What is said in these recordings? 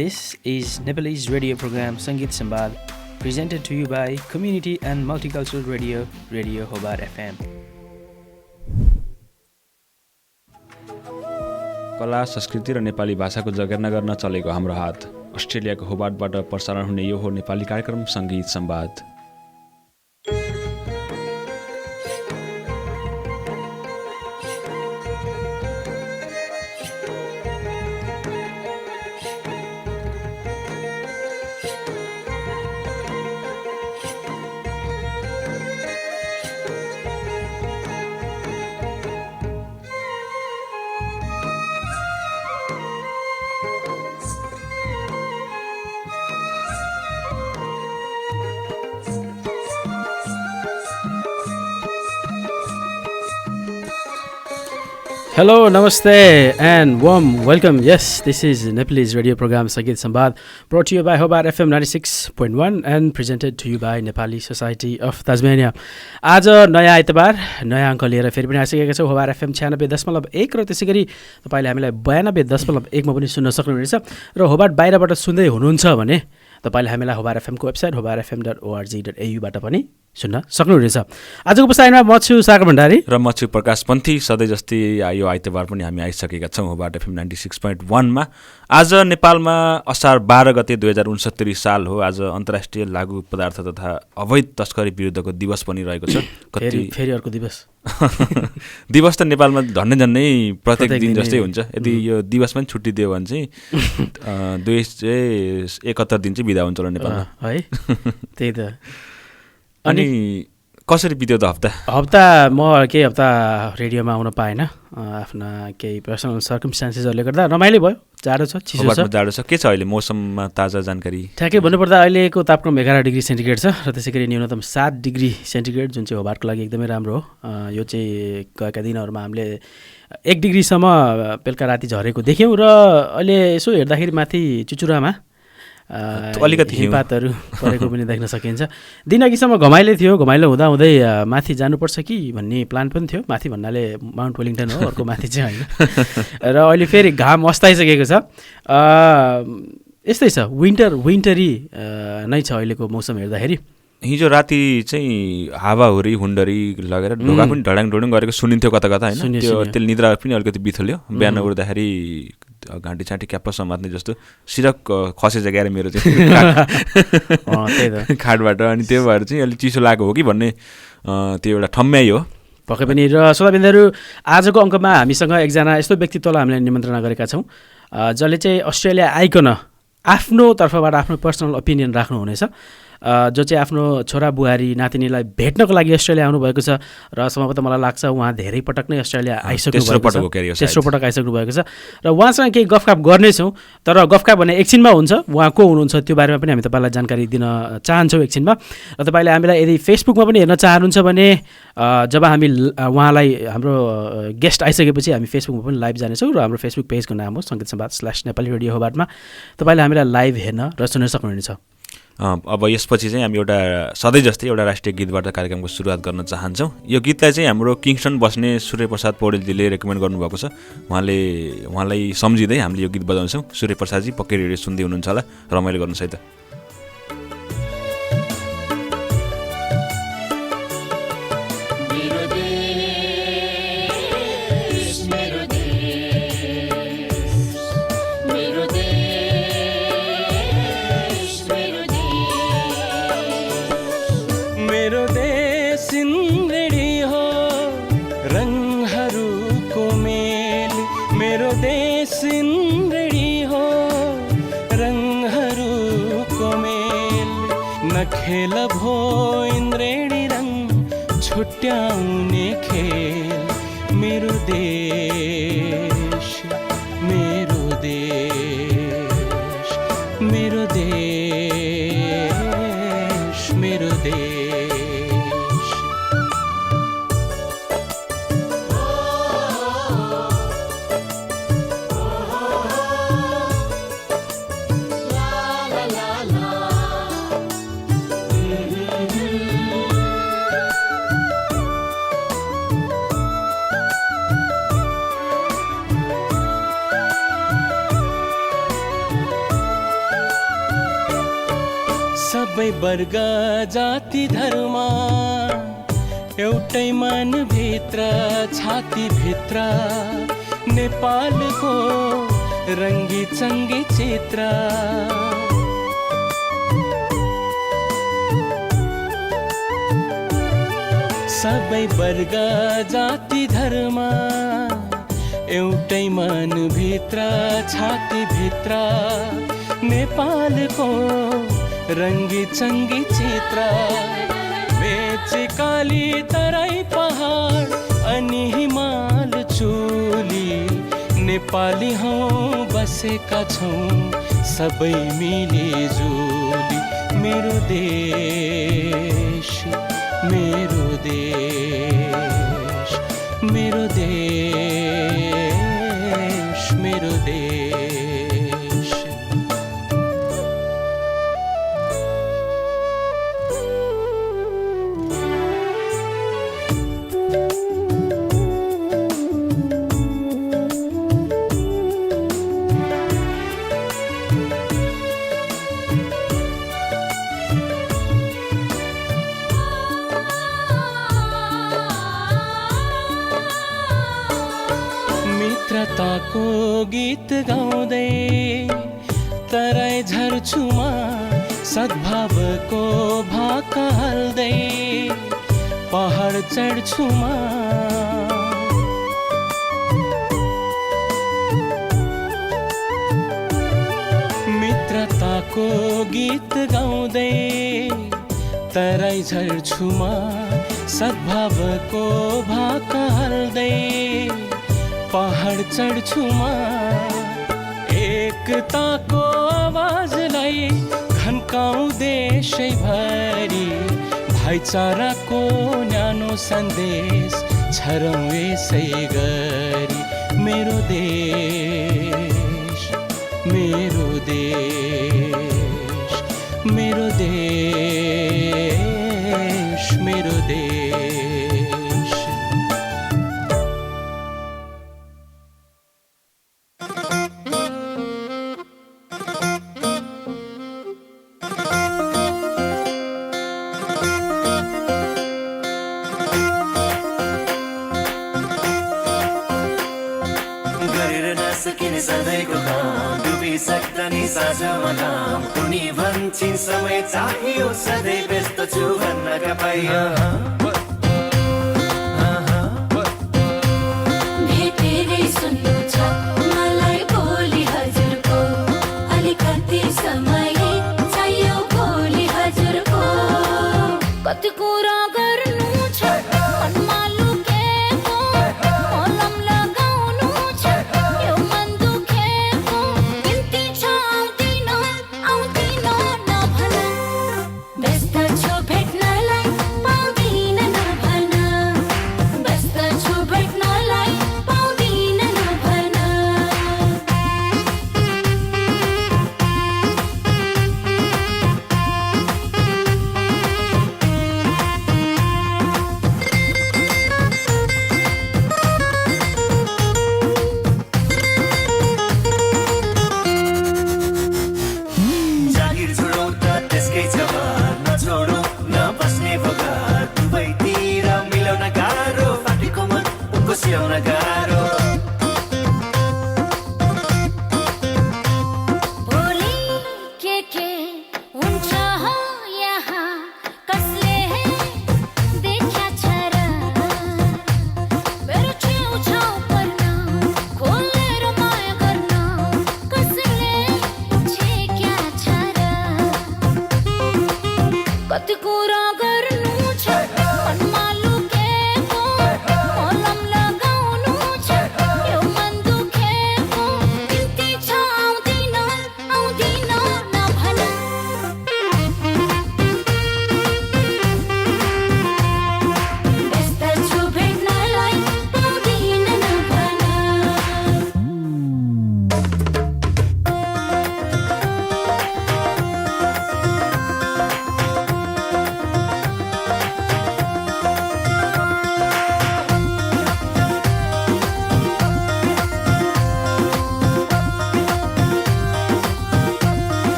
This is Nepalese radio program Sangeet Sambad, presented to you by Community and Multicultural Radio, Radio Hobart FM. कला, संस्कृति र नेपाली भाषाको जगेर्ना गर्न चलेको हाम्रो हात। अस्ट्रेलियाको होबार्टबाट प्रसारण हुने यो हो नेपाली कार्यक्रम संगीत संवाद। Hello, namaste, and warm welcome. Yes, this is Nepalese radio program Sangeet Sambad, brought to you by Hobart FM 96.1 and presented to you by Nepali Society of Tasmania. आज नयाँ आइतबार नयाँ अङ्क लिएर फेरि पनि आइसकेका छौँ। Hobart FM 96.1 र त्यसै गरी तपाईँले हामीलाई 92.1 मा पनि सुन्न सक्नुहुनेछ र होबार्ट बाहिरबाट सुन्दै हुनुहुन्छ भने तपाईँले हामीलाई होबार्ट FM को वेबसाइट hobartfm.org.au बाट पनि सुन्न सक्नुहुनेछ। आजको उपस्थानमा म छु सागर भण्डारी र म छु प्रकाश पन्थी। सधैँ जस्तै यो आइतबार पनि हामी आइसकेका छौँ होबार्ट FM 96.1 मा। आज नेपालमा असार 12 गते 2069 साल हो। आज अन्तर्राष्ट्रिय लागु पदार्थ तथा अवैध तस्करी विरुद्धको दिवस पनि रहेको छ। फेरि अर्को दिवस दिवस त नेपालमा झन्डै प्रत्येक दिन जस्तै हुन्छ। यदि यो दिवस पनि छुट्टी दियो भने चाहिँ 271 दिन चाहिँ बिदा हुन्छ होला नेपालमा है। त्यही त। अनि कसरी बित्यो त हप्ता म केही हप्ता रेडियोमा आउन पाएन। आफ्ना केही पर्सनल सर्कमस्टान्सेसहरूले गर्दा। रमाइलो भयो। जाडो छ, चिसो छ। जाडो छ। के छ अहिले मौसममा ताजा जानकारी? ठ्याक्कै भन्नुपर्दा अहिलेको तापक्रम 11 डिग्री सेन्टिग्रेड छ र त्यसै गरी न्यूनतम 7 डिग्री सेन्टिग्रेड, जुन चाहिँ होबार्टको लागि एकदमै राम्रो हो। यो चाहिँ गएका दिनहरूमा हामीले 1 डिग्रीसम्म बेलुका राति झरेको देख्यौँ र अहिले यसो हेर्दाखेरि माथि चुचुरामा अलिकति हिमपातहरू परेको पनि देख्न सकिन्छ। दिन अघिसम्म घमाइलो थियो। घमाइलो हुँदाहुँदै माथि जानुपर्छ कि भन्ने प्लान पनि थियो। माथि भन्नाले माउन्ट वेलिङटन हो, अर्को माथि चाहिँ होइन। र अहिले फेरि घाम अस्ताइसकेको छ। यस्तै छ, विन्टरी नै छ अहिलेको मौसम हेर्दाखेरि। हिजो राति चाहिँ हावाहुरी हुन्डरी लगेर ढोका पनि ढडाङ गरेको सुनिन्थ्यो कता कता होइन। त्यो निद्रा पनि अलिकति बिथोल्यो। बिहान उठ्दाखेरि घाँटी छाँटी क्याप्प समात्ने जस्तो सिरक खसे जग्गा मेरो चाहिँ खाटबाट। अनि त्यो भएर चाहिँ अलिक चिसो लागेको हो कि भन्ने त्यो एउटा ठम्म्याइ हो पक्कै पनि। र श्रोताबिन्दुहरू, आजको अङ्कमा हामीसँग एकजना यस्तो व्यक्तित्वलाई हामीले निमन्त्रणा गरेका छौँ जसले चाहिँ अस्ट्रेलिया आइकन आफ्नो तर्फबाट आफ्नो पर्सनल ओपिनियन राख्नुहुनेछ, जो चाहिँ आफ्नो छोरा बुहारी नातिनीलाई भेट्नको लागि अस्ट्रेलिया आउनुभएको छ। र सम्भवतः मलाई लाग्छ उहाँ धेरै पटक नै अस्ट्रेलिया आइसक्नु भएको छ। तेस्रो पटक आइसक्नु भएको छ र उहाँसँग केही गफकाप गर्नेछौँ। तर गफकाप भने एकछिनमा हुन्छ। उहाँ को हुनुहुन्छ त्यो बारेमा पनि हामी तपाईँलाई जानकारी दिन चाहन्छौँ एकछिनमा। र तपाईँले हामीलाई यदि फेसबुकमा पनि हेर्न चाहनुहुन्छ भने जब हामी उहाँलाई हाम्रो गेस्ट आइसकेपछि हामी फेसबुकमा पनि लाइभ जानेछौँ र हाम्रो फेसबुक पेजको नाम हो संगीत संवाद /नेपाली रेडियो होबार्टमा। तपाईँले हामीलाई लाइभ हेर्न र सुन्न सक्नुहुनेछ। अब यसपछि चाहिँ हामी एउटा सधैँ जस्तै एउटा राष्ट्रिय गीतबाट कार्यक्रमको सुरुवात गर्न चाहन्छौँ। यो गीतलाई चाहिँ हाम्रो किङस्टन बस्ने सूर्यप्रसाद पौडेलजीले रेकमेन्ड गर्नुभएको छ। उहाँलाई सम्झिँदै हामीले यो गीत बजाउँछौँ। सूर्यप्रसादजी पक्कै रेडियो सुन्दै हुनुहुन्छ होला, रमाइलो गर्नुहोस् है त। खेल भो इन्द्रेणी रंग छुट्याउने खेल। मेरो देश मेरो देश मेरो देश मेरो देश। सबै वर्ग जाति धर्म एउटै मनभित्र छातीभित्र नेपालको रङ्गी चङ्गी चित्र सबै वर्ग जाति धर्म एउटै मनभित्र छातीभित्र नेपालको रङ्गी चङ्गी चित्र मेची काली तराई पहाड अनि हिमाल चुली नेपाली हौँ बसेका छौँ सबै मिलिजुली मेरो देश मेरो देश मेरो देश मेरो देश मित्रताको गीत गाउँदै तराई झर्छुमा सद्भावको भाका हाल्दै पहाड चढ्छुमा मित्रताको गीत गाउँदै तराई झर्छुमा सद्भावको भाका हाल्दै पहाड चढ्छुमा एकताको आवाजलाई खन्काउ देशैभरि भाइचाराको न्यानो सन्देश छरौँ यसै गरी मेरो देश मेरो देश मेरो देश मेरो देश सकिने सधैँको काम डुबिसक्दा नि साँझमा काम उनी भन्छन् समय चाहियो सधैँ व्यस्त छु भन्नका पाइयो भेटेरै सुन्नु छ मलाई बोली हजुरको अलिकति समय चाहियो बोली हजुरको कति कुरा गर्नु छ मनमा लुकेको मलम लगाउनु छ यो मन दुखेको गिन्ती छ आउँदिन नभन व्यस्त छु भेट्नलाई पाउँदिन नभन व्यस्त छु भेट्नलाई पाउँदिन नभन जागिर छोडौँ त त्यसकै जवान नछोडौँ नबस्ने बगार दुवैतिर मिलाउन गाह्रो फाटेको मन उनको सिलाउन गाह्रो भोलि के हुन्छ हो यहाँ कसले देख्या छ र मेरो छेउछाउ पर्न खोलेर माया गर्न कसले छेक्या छ र कति कुरा गर्नु छ मनमा लुकेको मलम लगाउनु छ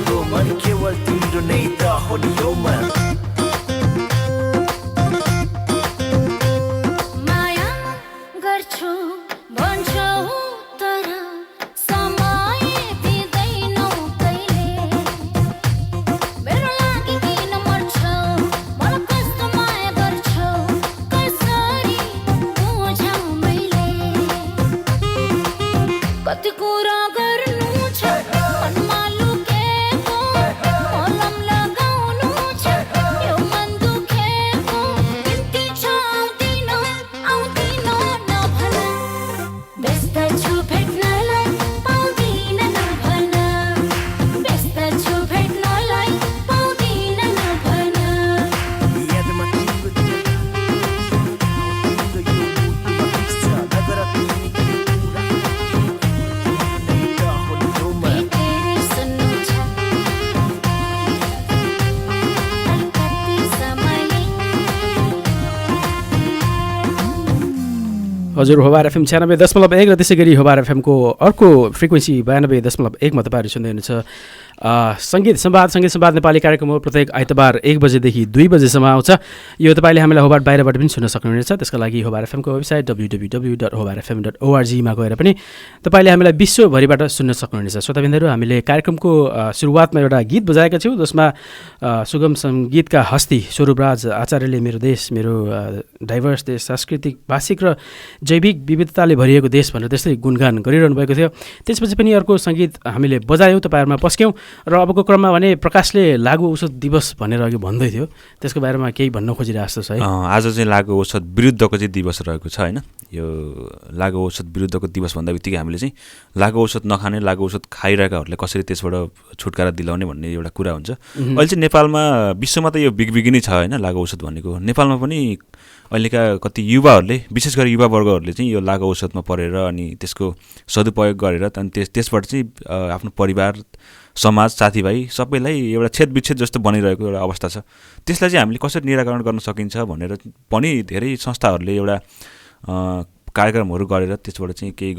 को मन केवल तिम्रो नै त हो नि यो मन माया गर्छु भन्छौ तर समय दिँदैनौ कहिले मेरो लागि किन मर्छौ मलाई कस्तो माया गर्छौ कसरी बुझौ मैले कति कुरा गर्नु छ मनमा लुकेको मलम लगाउनु छ यो मन दुखेको बिन्ती छ आउँदिन नभन व्यस्त छु भेट्नलाई पाउँदिन नभन व्यस्त छु भेट्नलाई पाउँदिन नभन यादमा तिम्रो तिम्रो यो मुटुमा फिक्स छ नगर तिमी कुरा नै त हो नि यो मन भेटेरै सुन्नु छ अलिकति समय हजुर होबार एफएम 96.1 र त्यसै गरी होबार एफएमको अर्को फ्रिक्वेन्सी 92.1 मा तपाईँहरू सुन्दै हुनुहुन्छ सङ्गीत संवाद नेपाली कार्यक्रम हो। प्रत्येक आइतबार 1 बजेदेखि 2 बजेसम्म आउँछ। यो तपाईँले हामीलाई होबार बाहिरबाट पनि सुन्न सक्नुहुनेछ। त्यसका लागि होबार एफएमको वेबसाइट www.hobarfm.org मा गएर पनि तपाईँले हामीलाई विश्वभरिबाट सुन्न सक्नुहुनेछ। श्रोताबिन्दुहरू, हामीले कार्यक्रमको सुरुवातमा एउटा गीत बजाएका छौँ जसमा सुगम सङ्गीतका हस्ती स्वरूपराज आचार्यले मेरो देश, मेरो डाइभर्स देश, सांस्कृतिक, भाषिक र जैविक विविधताले भरिएको देश भनेर त्यस्तै गुणगान गरिरहनु भएको थियो। त्यसपछि पनि अर्को सङ्गीत हामीले बजायौँ, तपाईँहरूमा पस्क्यौँ र अबको क्रममा भने प्रकाशले लागु औषध दिवस भनेर अघि भन्दै थियो, त्यसको बारेमा केही भन्न खोजिरहेको छ है? आज चाहिँ लागु औषध विरुद्धको चाहिँ दिवस रहेको छ होइन। यो लागु औषध विरुद्धको दिवस भन्दा बित्तिकै हामीले चाहिँ लागु औषध नखाने, लागु औषध खाइरहेकाहरूलाई कसरी त्यसबाट छुटकारा दिलाउने भन्ने एउटा कुरा हुन्छ। अहिले चाहिँ नेपालमा, विश्वमा त यो बिगबिगी नै छ होइन लागु औषध भनेको। नेपालमा पनि अहिलेका कति युवाहरूले, विशेष गरी युवावर्गहरूले चाहिँ यो लागु औषधमा परेर अनि त्यसको सदुपयोग गरेर अनि त्यसबाट चाहिँ आफ्नो परिवार, समाज, साथीभाइ सबैलाई एउटा छेदविच्छेद जस्तो बनिरहेको एउटा अवस्था छ। त्यसलाई चाहिँ हामीले कसरी निराकरण गर्न सकिन्छ भनेर पनि धेरै संस्थाहरूले एउटा कार्यक्रमहरू गरेर त्यसबाट चाहिँ केही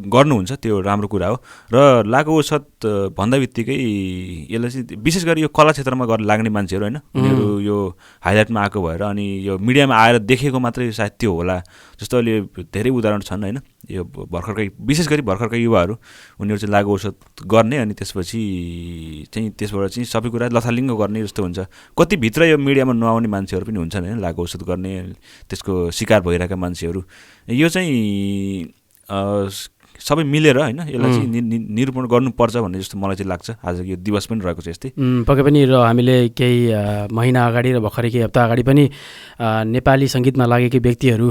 गर्नुहुन्छ। त्यो राम्रो कुरा हो। र लागु औषध भन्दा बित्तिकै यसलाई चाहिँ विशेष गरी यो कला क्षेत्रमा गरेर लाग्ने मान्छेहरू होइन, उनीहरू यो हाइलाइटमा आएको भएर अनि यो मिडियामा आएर देखेको मात्रै सायद त्यो होला जस्तो अहिले धेरै उदाहरण छन् होइन। यो भर्खरकै, विशेष गरी भर्खरकै युवाहरू, उनीहरू चाहिँ लागु औषध गर्ने अनि त्यसपछि चाहिँ त्यसबाट चाहिँ सबै कुरा लथालिङ्ग गर्ने जस्तो हुन्छ। कति भित्र यो मिडियामा नआउने मान्छेहरू पनि हुन्छन् होइन, लागु औषध गर्ने, त्यसको शिकार भइरहेका मान्छेहरू। यो चाहिँ सबै मिलेर होइन यसलाई चाहिँ निरूपण गर्नुपर्छ भन्ने जस्तो मलाई चाहिँ लाग्छ। आज यो दिवस पनि रहेको छ यस्तै पक्कै पनि। र हामीले केही महिना अगाडि र भर्खरै केही हप्ता अगाडि पनि नेपाली सङ्गीतमा लागेकै व्यक्तिहरू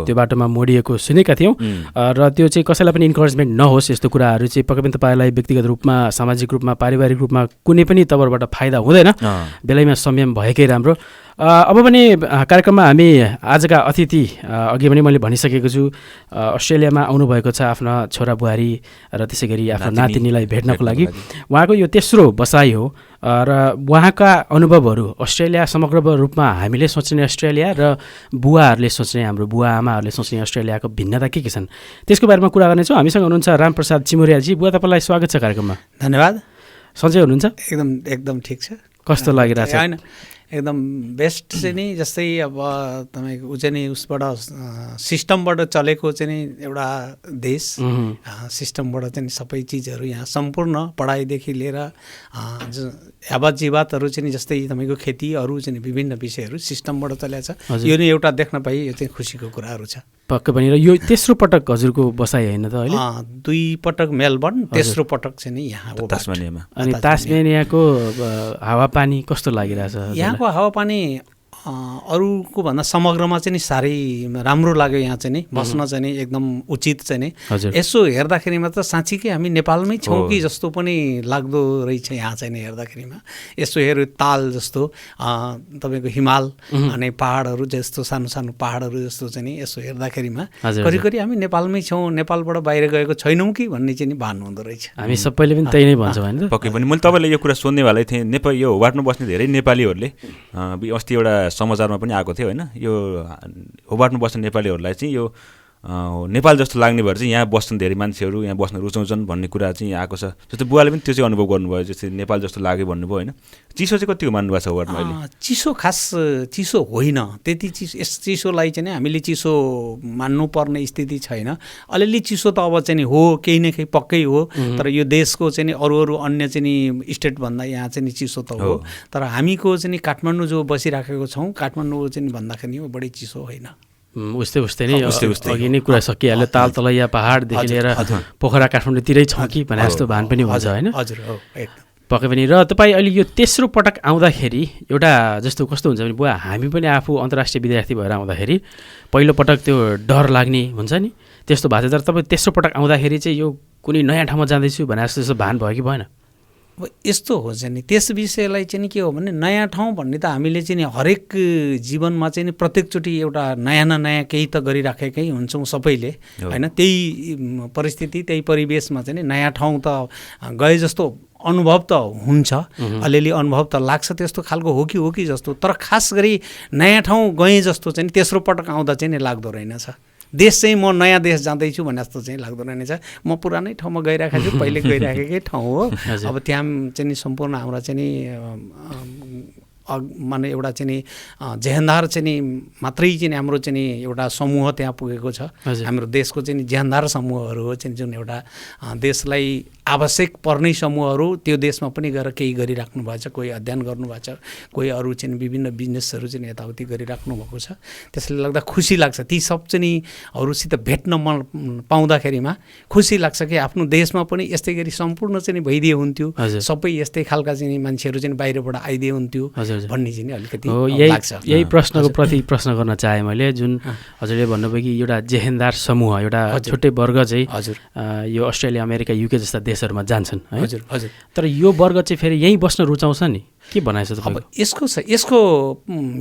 त्यो बाटोमा मोडिएको सुनेका थियौँ। र त्यो चाहिँ कसैलाई पनि इन्करेजमेन्ट नहोस्, यस्तो कुराहरू चाहिँ पक्कै पनि तपाईँलाई व्यक्तिगत रूपमा, सामाजिक रूपमा, पारिवारिक रूपमा कुनै पनि तवरबाट फाइदा हुँदैन। बेलैमा संयम भएकै राम्रो। अब पनि कार्यक्रममा हामी आजका अतिथि, अघि पनि मैले भनिसकेको छु, अस्ट्रेलियामा आउनुभएको छ आफ्ना छोरा बुहारी र त्यसै गरी आफ्नो नातिनीलाई भेट्नको लागि। उहाँको यो तेस्रो बसाइ हो र उहाँका अनुभवहरू अस्ट्रेलिया समग्र रूपमा हामीले सोच्ने अस्ट्रेलिया र बुवाहरूले सोच्ने, हाम्रो बुवा आमाहरूले सोच्ने अस्ट्रेलियाको भिन्नता के छन् त्यसको बारेमा कुरा गर्नेछौँ। हामीसँग हुनुहुन्छ रामप्रसाद चिमुरियाजी। बुवा, तपाईँलाई स्वागत छ कार्यक्रममा। धन्यवाद। सन्चै हुनुहुन्छ? एकदम ठिक छ। कस्तो लागिरहेछ? होइन, एकदम बेस्ट चाहिँ नि, जस्तै अब तपाईँको चाहिँ नि उसबाट सिस्टमबाट चलेको चाहिँ नि एउटा देश, सिस्टमबाट चाहिँ सबै चिजहरू यहाँ सम्पूर्ण पढाइदेखि लिएर यावत जीवातहरू चाहिँ जस्तै तपाईँको खेती, अरू चाहिँ विभिन्न विषयहरू सिस्टमबाट चलेको छ। यो नै एउटा देख्न पाइ, यो चाहिँ खुसीको कुराहरू छ। पक्कै पनि। र यो तेस्रो पटक हजुरको बसाइ होइन त अहिले? 2 पटक मेलबर्न, तेस्रो पटक चाहिँ नि यहाँ तास्मानियामा। अनि तास्मानियाको हावापानी कस्तो लागिरहेछ? यहाँको हावापानी अरूको भन्दा समग्रमा चाहिँ नि साह्रै राम्रो लाग्यो। यहाँ चाहिँ नि बस्न चाहिँ नि एकदम उचित चाहिँ नि। यसो हेर्दाखेरिमा त साँच्चीकै हामी नेपालमै छौँ कि जस्तो पनि लाग्दो रहेछ यहाँ चाहिँ नि हेर्दाखेरिमा। यसो हेऱ्यो ताल जस्तो, तपाईँको हिमाल अनि पहाडहरू जस्तो, सानो सानो पहाडहरू जस्तो चाहिँ नि यसो हेर्दाखेरिमा करिकरि हामी नेपालमै छौँ, नेपालबाट बाहिर गएको छैनौँ कि भन्ने चाहिँ नि भान हुँदो रहेछ। हामी सबैले पनि त्यही नै भन्छौँ होइन। पक्कै पनि। मैले तपाईँलाई यो कुरा सोध्नेवालै थिएँ। नेपाल यो होबार्टमा बस्ने धेरै नेपालीहरूले अस्ति एउटा समाचारमा पनि आएको थियो होइन, यो होबार्टमा बस्ने नेपालीहरूलाई चाहिँ यो नेपाल जस्तो लाग्ने भएर चाहिँ यहाँ बस्छन् धेरै मान्छेहरू, यहाँ बस्न रुचाउँछन् भन्ने कुरा चाहिँ आएको छ। जस्तै बुवाले पनि त्यो चाहिँ अनुभव गर्नुभयो, जस्तै नेपाल जस्तो लाग्यो भन्नुभयो होइन। चिसो चाहिँ कतिको मान्नुभएको छ वार्डमा अहिले? चिसो खास चिसो होइन, त्यति चिसो, यस चिसोलाई चाहिँ हामीले चिसो मान्नुपर्ने स्थिति छैन। अलिअलि चिसो त अब चाहिँ हो, केही न केही पक्कै हो, तर यो देशको चाहिँ अरू अन्य चाहिँ स्टेटभन्दा यहाँ चाहिँ चिसो त हो। तर हामीको चाहिँ काठमाडौँ जो बसिराखेको छौँ, काठमाडौँ चाहिँ भन्दाखेरि बढी चिसो होइन। उस्तै नै अघि नै कुरा सकिहाल्यो। ताल तलैया पहाडदेखि लिएर पोखरा काठमाडौँतिरै छौँ कि भने जस्तो भान पनि हुन्छ होइन। हजुर हो एकदम पक्कै पनि। र तपाईँ अहिले यो तेस्रो पटक आउँदाखेरि एउटा जस्तो कस्तो हुन्छ भने बुवा, हामी पनि आफू अन्तर्राष्ट्रिय विद्यार्थी भएर आउँदाखेरि पहिलो पटक त्यो डर लाग्ने हुन्छ नि, त्यस्तो भएको छ। तर तपाईँ तेस्रो पटक आउँदाखेरि चाहिँ यो कुनै नयाँ ठाउँमा जाँदैछु भने जस्तो भान भयो कि भएन? अब यस्तो हो चाहिँ नि, त्यस विषयलाई चाहिँ नि के हो भने नयाँ ठाउँ भन्ने त हामीले चाहिँ नि हरेक जीवनमा चाहिँ नि प्रत्येकचोटि एउटा नयाँ न नयाँ केही त गरिराखेकै हुन्छौँ सबैले होइन। त्यही परिस्थिति, त्यही परिवेशमा चाहिँ नि नयाँ ठाउँ त गए जस्तो अनुभव त हुन्छ, अलिअलि अनुभव त लाग्छ, त्यस्तो खालको हो कि जस्तो। तर खास गरी नयाँ ठाउँ गएँ जस्तो चाहिँ तेस्रो पटक आउँदा चाहिँ नि लाग्दो रहेनछ। देश चाहिँ म नयाँ देश जाँदैछु भने जस्तो चाहिँ लाग्दो रहेनछ। म पुरानै ठाउँमा गइरहेको छु, पहिले गइराखेकै ठाउँ हो। अब त्यहाँ चाहिँ नि सम्पूर्ण हाम्रा चाहिँ नि माने एउटा चाहिँ नि जेहेन्दार चाहिँ नि मात्रै चाहिँ हाम्रो चाहिँ नि एउटा समूह त्यहाँ पुगेको छ। हाम्रो देशको चाहिँ नि जेहेन्दार समूहहरू हो चाहिँ जुन एउटा देशलाई आवश्यक पर्ने समूहहरू त्यो देशमा पनि गएर केही गरिराख्नु भएको छ, कोही अध्ययन गर्नुभएको छ, कोही अरू चाहिँ विभिन्न बिजनेसहरू चाहिँ यताउति गरिराख्नु भएको छ। त्यसले गर्दा खुसी लाग्छ, ती सब चाहिँ नि अरूसित भेट्न मन पाउँदाखेरिमा खुसी लाग्छ कि आफ्नो देशमा पनि यस्तै गरी सम्पूर्ण चाहिँ भइदिए हुन्थ्यो, सबै यस्तै खालका चाहिँ मान्छेहरू चाहिँ बाहिरबाट आइदिए हुन्थ्यो भन्ने चाहिँ अलिकति लाग्छ। यही प्रश्नको प्रति प्रश्न गर्न चाहेँ मैले, जुन हजुरले भन्नुभयो कि एउटा जेहेन्दार समूह, एउटा छुट्टै वर्ग चाहिँ यो अस्ट्रेलिया, अमेरिका, युके जस्ता देशहरूमा जान्छन् है। हजुर हजुर। तर यो वर्ग चाहिँ फेरि यहीँ बस्न रुचाउँछ नि, के भनाइछ तपाईँको? अब यसको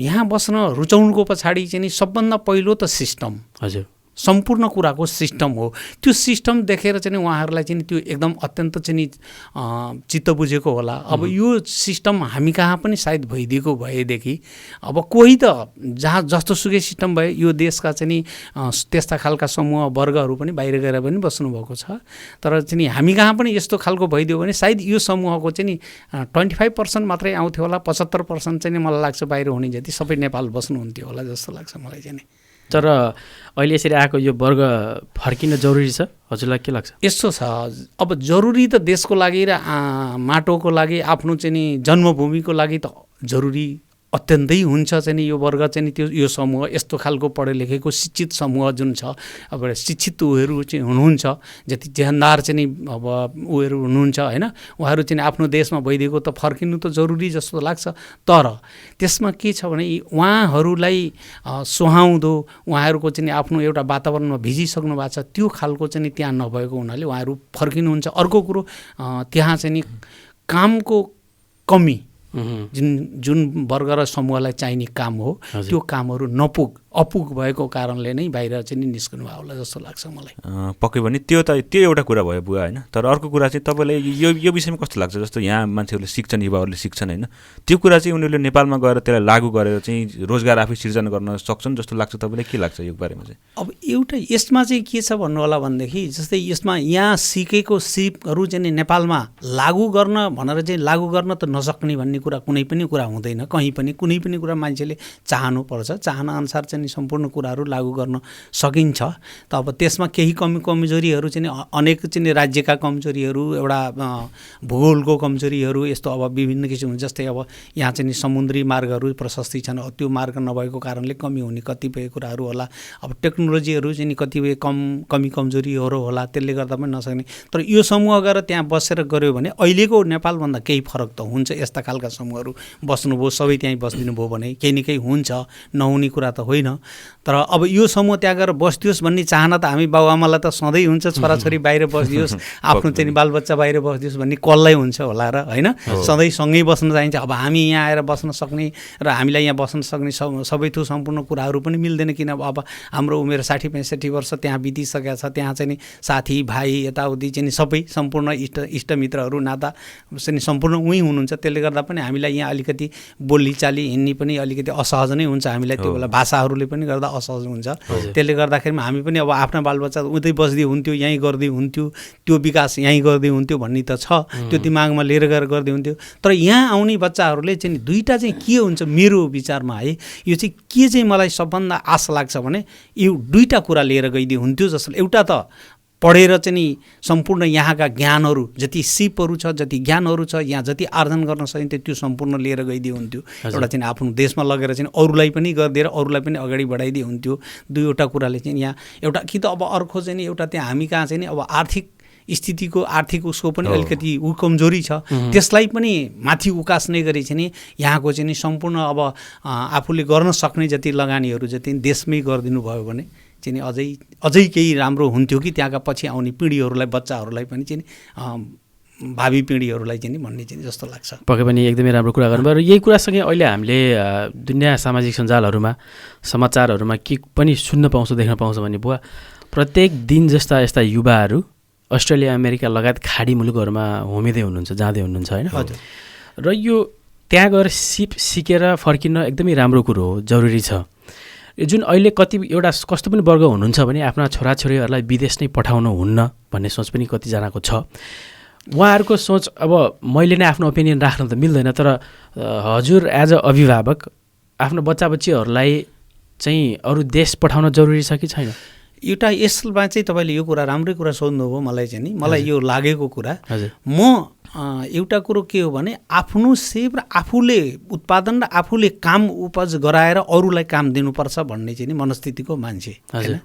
यहाँ बस्न रुचाउनुको पछाडि चाहिँ नि सबभन्दा पहिलो त सिस्टम, हजुर सम्पूर्ण कुराको सिस्टम हो। त्यो सिस्टम देखेर चाहिँ उहाँहरूलाई चाहिँ त्यो एकदम अत्यन्त चाहिँ चित्त बुझेको होला। अब यो सिस्टम हामी कहाँ पनि सायद भइदिएको भएदेखि अब कोही त जहाँ जस्तो सुकै सिस्टम भयो, यो देशका चाहिँ त्यस्ता खालका समूह वर्गहरू पनि बाहिर गएर पनि बस्नुभएको छ। तर चाहिँ हामी कहाँ पनि यस्तो खालको भइदियो भने सायद यो समूहको चाहिँ 25% मात्रै आउँथ्यो होला, 75% चाहिँ मलाई लाग्छ बाहिर हुने जति सबै नेपाल बस्नुहुन्थ्यो होला जस्तो लाग्छ मलाई चाहिँ। तर अहिले यसरी आएको यो वर्ग फर्किन जरुरी छ, हजुरलाई के लाग्छ? यस्तो छ, अब जरुरी त देशको लागि र माटोको लागि, आफ्नो चाहिँ नि जन्मभूमिको लागि त जरुरी अत्यन्तै हुन्छ चाहिँ यो वर्ग चाहिँ त्यो यो समूह यस्तो खालको पढे लेखेको शिक्षित समूह जुन छ। अब शिक्षित उहरू चाहिँ हुनुहुन्छ, जति जेहेन्दार चाहिँ अब उहरू हुनुहुन्छ होइन, उहाँहरू चाहिँ आफ्नो देशमा भइदिएको त फर्किनु त जरुरी जस्तो लाग्छ। तर त्यसमा के छ भने उहाँहरूलाई सुहाउँदो, उहाँहरूको चाहिँ आफ्नो एउटा वातावरणमा भिजिसक्नु भएको छ, त्यो खालको चाहिँ त्यहाँ नभएको हुनाले उहाँहरू फर्किनुहुन्छ। अर्को कुरो त्यहाँ चाहिँ कामको कमी, जुन वर्ग र समूहलाई चाहिने काम हो त्यो कामहरू अपुग भएको कारणले नै बाहिर चाहिँ निस्कनु भयो होला जस्तो लाग्छ मलाई। पक्कै पनि त्यो एउटा कुरा भयो बुवा होइन। तर अर्को कुरा चाहिँ तपाईँलाई यो विषयमा कस्तो लाग्छ? जस्तो यहाँ मान्छेहरूले सिक्छन्, युवाहरूले सिक्छन् होइन, त्यो कुरा चाहिँ उनीहरूले नेपालमा गएर त्यसलाई लागू गरेर चाहिँ रोजगार आफै सिर्जना गर्न सक्छन् जस्तो लाग्छ। तपाईँलाई के लाग्छ यो बारेमा चाहिँ? अब एउटा यसमा चाहिँ के छ भन्नु होला भनेदेखि, जस्तै यसमा यहाँ सिकेको सिपहरू चाहिँ नेपालमा लागू गर्न भनेर चाहिँ लागू गर्न त नसक्ने भन्ने कुरा कुनै पनि कुरा हुँदैन। कहीँ पनि कुनै पनि कुरा मान्छेले चाहनुपर्छ, चाहनाअनुसार चाहिँ सम्पूर्ण कुराहरू लागू गर्न सकिन्छ। त अब त्यसमा केही कमजोरीहरू चाहिँ अनेक चाहिँ राज्यका कमजोरीहरू, एउटा भूगोलको कमजोरीहरू यस्तो अब विभिन्न किसिम, जस्तै अब यहाँ चाहिँ समुद्री मार्गहरू प्रशस्ति छन्, त्यो मार्ग नभएको कारणले कमी हुने कतिपय कुराहरू होला। अब टेक्नोलोजीहरू चाहिँ कतिपय कमजोरीहरू होला, त्यसले गर्दा पनि नसक्ने। तर यो समूह गएर त्यहाँ बसेर गऱ्यो भने अहिलेको नेपालभन्दा केही फरक त हुन्छ। यस्ता खालका समूहहरू बस्नुभयो, सबै त्यहीँ बसिदिनु भयो भने केही न केही हुन्छ, नहुने कुरा त होइन। तर अब यो समूह त्यहाँ गएर बसिदियोस् भन्ने चाहना त हामी बाबुआमालाई त सधैँ हुन्छ, छोराछोरी बाहिर बसिदियोस्, आफ्नो चाहिँ बालबच्चा बाहिर बसिदियोस् भन्ने कसलाई हुन्छ होला र होइन। सधैँ सँगै बस्न चाहिन्छ। अब हामी यहाँ आएर बस्न सक्ने र हामीलाई यहाँ बस्न सक्ने सबै थो सम्पूर्ण कुराहरू पनि मिल्दैन, किन अब हाम्रो उमेर 60-65 वर्ष त्यहाँ बितिसकेको छ। त्यहाँ चाहिँ साथी भाइ यताउति चाहिँ सबै सम्पूर्ण इष्टमित्रहरू नाता चाहिँ सम्पूर्ण उहीँ हुनुहुन्छ। त्यसले गर्दा पनि हामीलाई यहाँ अलिकति बोलीचाली हिँड्ने पनि अलिकति असहज नै हुन्छ हामीलाई। त्यो बेला भाषाहरूले पनि गर्दा असहज हुन्छ। त्यसले गर्दाखेरिमा हामी पनि अब आफ्ना बालबच्चा उतै बस्दै हुन्थ्यो, यहीँ गर्दै हुन्थ्यो, त्यो विकास यहीँ गर्दै हुन्थ्यो भन्ने त छ, त्यो दिमागमा लिएर गएर गर्दै हुन्थ्यो। तर यहाँ आउने बच्चाहरूले चाहिँ दुईवटा चाहिँ के हुन्छ मेरो विचारमा है, यो चाहिँ के चाहिँ मलाई सबभन्दा आशा लाग्छ भने यो दुईवटा कुरा लिएर गइदिए हुन्थ्यो जस्तो। एउटा त पढेर चाहिँ नि सम्पूर्ण यहाँका ज्ञानहरू जति सिपहरू छ, जति ज्ञानहरू छ, यहाँ जति आर्जन गर्न सकिन्थ्यो त्यो सम्पूर्ण लिएर गइदिए हुन्थ्यो। एउटा चाहिँ आफ्नो देशमा लगेर चाहिँ अरूलाई पनि गरिदिएर अरूलाई पनि अगाडि बढाइदिए हुन्थ्यो। दुईवटा कुराले चाहिँ यहाँ एउटा कि त अब अर्को चाहिँ नि एउटा त्यहाँ हामी कहाँ चाहिँ नि अब आर्थिक स्थितिको आर्थिक उसको पनि अलिकति ऊ कमजोरी छ, त्यसलाई पनि माथि उकास्ने गरी चाहिँ नि यहाँको चाहिँ नि सम्पूर्ण अब आफूले गर्न सक्ने जति लगानीहरू जति देशमै गरिदिनु भयो भने चाहिँ अझै केही राम्रो हुन्थ्यो कि त्यहाँका पछि आउने पिँढीहरूलाई बच्चाहरूलाई पनि चाहिँ भावी पिँढीहरूलाई चाहिँ भन्ने चाहिँ जस्तो लाग्छ। पक्कै पनि एकदमै राम्रो कुरा गर्नुभयो। र यही कुरासँगै अहिले हामीले दुनियाँ सामाजिक सञ्जालहरूमा समाचारहरूमा के पनि सुन्न पाउँछौँ, देख्न पाउँछौँ भने बुवा प्रत्येक दिन जस्ता यस्ता युवाहरू अस्ट्रेलिया अमेरिका लगायत खाडी मुलुकहरूमा होमिँदै हुनुहुन्छ, जाँदै हुनुहुन्छ होइन। र यो त्यहाँ गएर सिकेर फर्किन एकदमै राम्रो कुरो हो, जरुरी छ। जुन अहिले एउटा कस्तो पनि वर्ग हुनुहुन्छ भने आफ्ना छोराछोरीहरूलाई विदेश नै पठाउनु हुन्न भन्ने सोच पनि कतिजनाको छ। उहाँहरूको सोच अब मैले नै आफ्नो ओपिनियन राख्न त मिल्दैन, तर हजुर एज अ अभिभावक आफ्नो बच्चा बच्चीहरूलाई चाहिँ अरू देश पठाउन जरुरी छ कि छैन? एउटा यसमा चाहिँ तपाईँले यो कुरा राम्रै कुरा सोध्नुभयो मलाई चाहिँ नि, मलाई यो लागेको कुरा म एउटा कुरो के हो भने आफ्नो सेप र आफूले उत्पादन र आफूले काम उपज गराएर अरूलाई काम दिनुपर्छ भन्ने चाहिँ नि मनस्थितिको मान्छे हैन।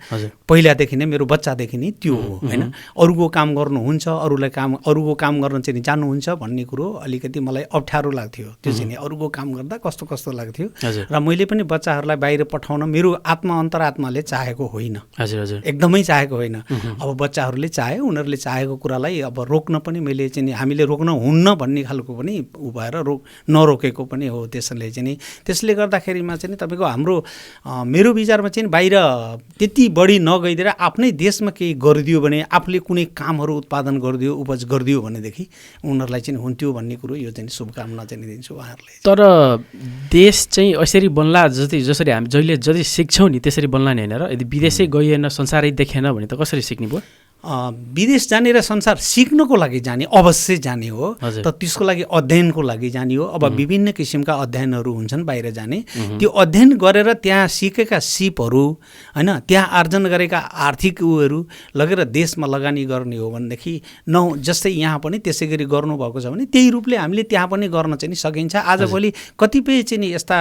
पहिलादेखि नै मेरो बच्चादेखि नै त्यो हो हैन। अरूको काम गर्नुहुन्छ, अरूको काम गर्न चाहिँ जानुहुन्छ भन्ने कुरो अलिकति मलाई अप्ठ्यारो लाग्थ्यो। त्यो चाहिँ नि अरूको काम गर्दा कस्तो कस्तो लाग्थ्यो र मैले पनि बच्चाहरूलाई बाहिर पठाउन मेरो अन्तरात्माले चाहेको होइन, एकदमै चाहेको होइन। अब बच्चाहरूले चाहे, उनीहरूले चाहेको कुरालाई अब रोक्न पनि मैले चाहिँ हामीले रोक्न हुन्न भन्ने खालको पनि उ भएर नरोकेको पनि हो। त्यसले गर्दाखेरिमा चाहिँ तपाईँको हाम्रो मेरो विचारमा चाहिँ बाहिर त्यति बढी नगइदिएर आफ्नै देशमा केही गरिदियो भने, आफूले कुनै कामहरू उत्पादन गरिदियो, उपज गरिदियो भनेदेखि उनीहरूलाई चाहिँ हुन्थ्यो भन्ने कुरो यो चाहिँ शुभकामना चाहिँ दिन्छु उहाँहरूलाई। तर देश चाहिँ यसरी बन्ला जसरी हामी जहिले जति सिक्छौँ नि त्यसरी बन्ला नि होइन र? यदि विदेशै गइएन, संसारै देखेन भने त कसरी सिक्ने भयो? विदेश जाने र संसार सिक्नको लागि जाने अवश्य जाने हो, तर त्यसको लागि अध्ययनको लागि जाने हो। अब विभिन्न किसिमका अध्ययनहरू हुन्छन् बाहिर जाने, त्यो अध्ययन गरेर त्यहाँ सिकेका सिपहरू होइन, त्यहाँ आर्जन गरेका आर्थिक उहरू लगेर देशमा लगानी गर्ने हो भनेदेखि जस्तै यहाँ पनि त्यसै गरी गर्नुभएको छ भने त्यही रूपले हामीले त्यहाँ पनि गर्न चाहिँ सकिन्छ। आजभोलि कतिपय चाहिँ यस्ता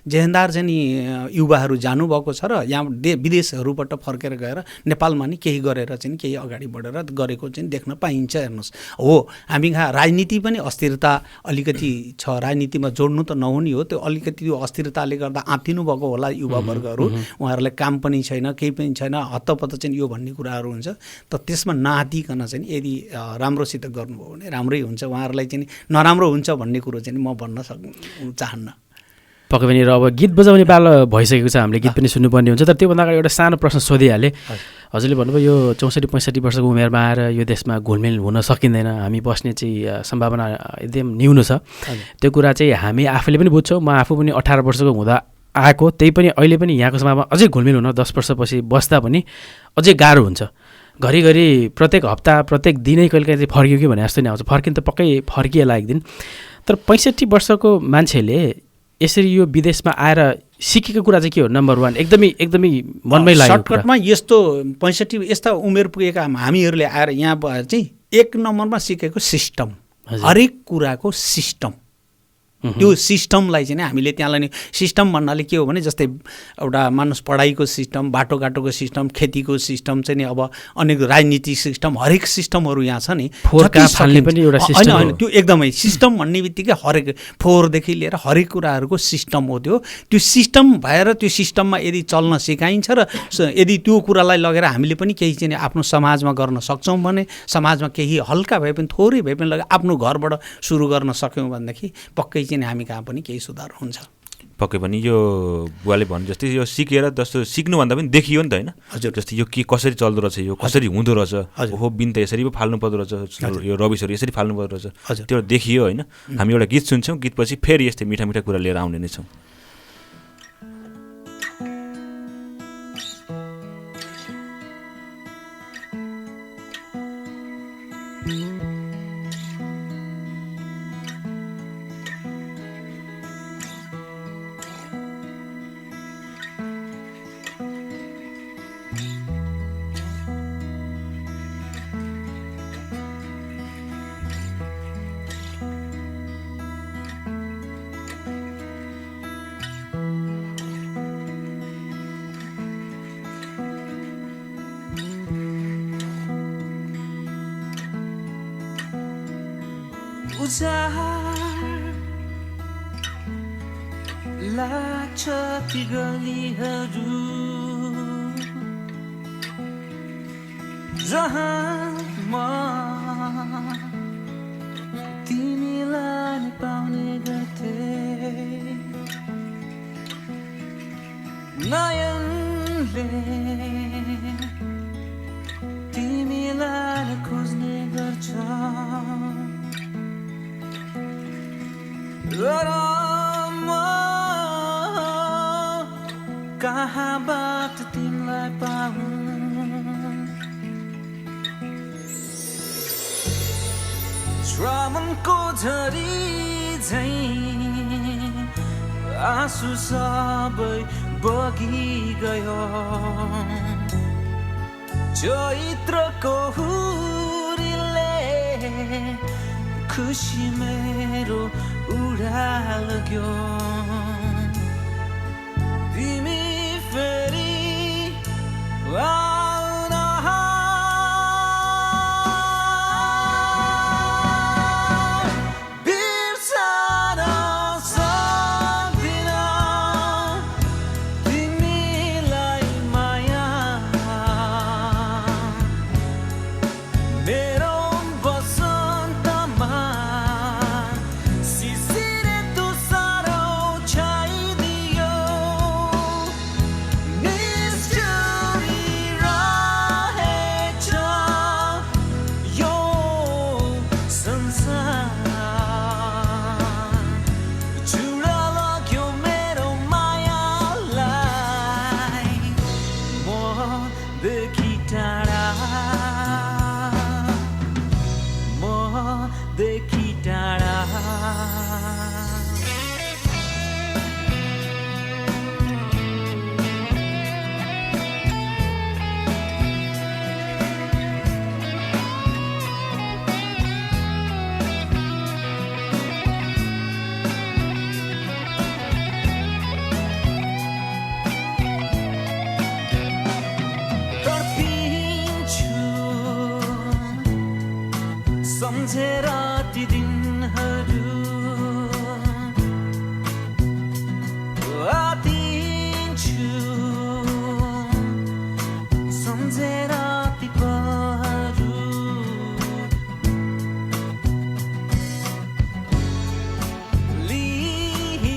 जेहेन्दार चाहिँ युवाहरू जानुभएको छ र यहाँ विदेशहरूबाट फर्केर गएर नेपालमा नि केही गरेर चाहिँ केही अगाडि बढेर गरेको चाहिँ देख्न पाइन्छ। हेर्नुहोस्, हो हामी कहाँ राजनीति पनि अस्थिरता अलिकति छ, राजनीतिमा जोड्नु त नहुने हो, त्यो अलिकति त्यो अस्थिरताले गर्दा आँतिनु भएको होला युवा वर्गहरू, उहाँहरूलाई काम पनि छैन, केही पनि छैन, हत्तपत्त चाहिँ यो भन्ने कुराहरू हुन्छ। त त्यसमा नआतिकन चाहिँ यदि राम्रोसित गर्नुभयो भने राम्रै हुन्छ। उहाँहरूलाई चाहिँ नराम्रो हुन्छ भन्ने कुरो चाहिँ म भन्न चाहन्न। पक्कै पनि। र अब गीत बजाउने पालो भइसकेको छ, हामीले गीत पनि सुन्नुपर्ने हुन्छ। तर त्योभन्दा अगाडि एउटा सानो प्रश्न सोधिहालेँ। हजुरले भन्नुभयो यो 64-65 वर्षको उमेरमा आएर यो देशमा घुलमिल हुन सकिँदैन, हामी बस्ने चाहिँ सम्भावना एकदम न्यून छ। त्यो कुरा चाहिँ हामी आफूले पनि बुझ्छौँ। म आफू पनि 18 वर्षको हुँदा आएको, त्यही पनि अहिले पनि यहाँको समाजमा अझै घुलमिल हुन 10 वर्षपछि बस्दा पनि अझै गाह्रो हुन्छ। घरिघरि प्रत्येक हप्ता प्रत्येक दिनै कहिलेकाहीँ चाहिँ फर्कियो कि भने जस्तो नै आउँछ। फर्किन त पक्कै फर्किएला एक दिन। तर 65 वर्षको मान्छेले यसरी यो विदेशमा आएर सिकेको कुरा चाहिँ के हो? नम्बर 1 एकदमै मनमै लाग्यो। सर्टकटमा यस्तो 65 यस्ता उमेर पुगेका हामीहरूले आएर यहाँ चाहिँ 1 नम्बरमा सिकेको सिस्टम, हरेक कुराको सिस्टम, त्यो सिस्टमलाई चाहिँ हामीले त्यहाँलाई नि सिस्टम भन्नाले के हो भने जस्तै एउटा मानुस पढाइको सिस्टम, बाटोघाटोको सिस्टम, खेतीको सिस्टम चाहिँ नि अब अनेक राजनीतिक सिस्टम, हरेक सिस्टमहरू यहाँ छ नि। होइन त्यो एकदमै सिस्टम भन्ने बित्तिकै हरेक फोहोरदेखि लिएर हरेक कुराहरूको सिस्टम हो। त्यो सिस्टम भएर त्यो सिस्टममा यदि चल्न सिकाइन्छ र यदि त्यो कुरालाई लगेर हामीले पनि केही चाहिँ आफ्नो समाजमा गर्न सक्छौँ भने, समाजमा केही हल्का भए पनि थोरै भए पनि लगेर आफ्नो घरबाट सुरु गर्न सक्यौँ भनेदेखि पक्कै हामी कहाँ पनि केही सुधार हुन्छ। पक्कै पनि यो बुवाले भने जस्तै यो सिकेर जस्तो सिक्नुभन्दा पनि देखियो नि त होइन। हजुर, जस्तै यो के कसरी चल्दो रहेछ, यो कसरी हुँदो रहेछ, हो बिन त यसरी पो फाल्नु पर्दो रहेछ, यो रबिसहरू यसरी फाल्नु पर्दो रहेछ, त्यो देखियो होइन। हामी एउटा गीत सुन्छौँ, गीतपछि फेरि यस्तै मिठा मिठा कुरा लिएर आउने नै छौँ। लाग्छ ती गलीहरू जहाँ म तिमीलाई पाउने गर्थे नयनले तिमीलाई खोज्ने गर्छ र म कहाँबाट तिमीलाई पाऊँ श्रावणको झरी झैँ आँसु सबै बगिगयो चैत्रको हुरीले खुसी मेरो उडाल्यो तिमी फेरि आउन बिर्सन सक्दिन तिमीलाई माया मेरो बसन्तमा सिसिरे तुसारो छाइदियो निष्ठुरी रहेछ यो संसार चुरा लाग्यो मेरो मायालाई मदेखि टाढा मदेखि टाढा तर्पिन्छु सम्झेर ती दिनहरू आतिन्छु सम्झेर ती पलहरू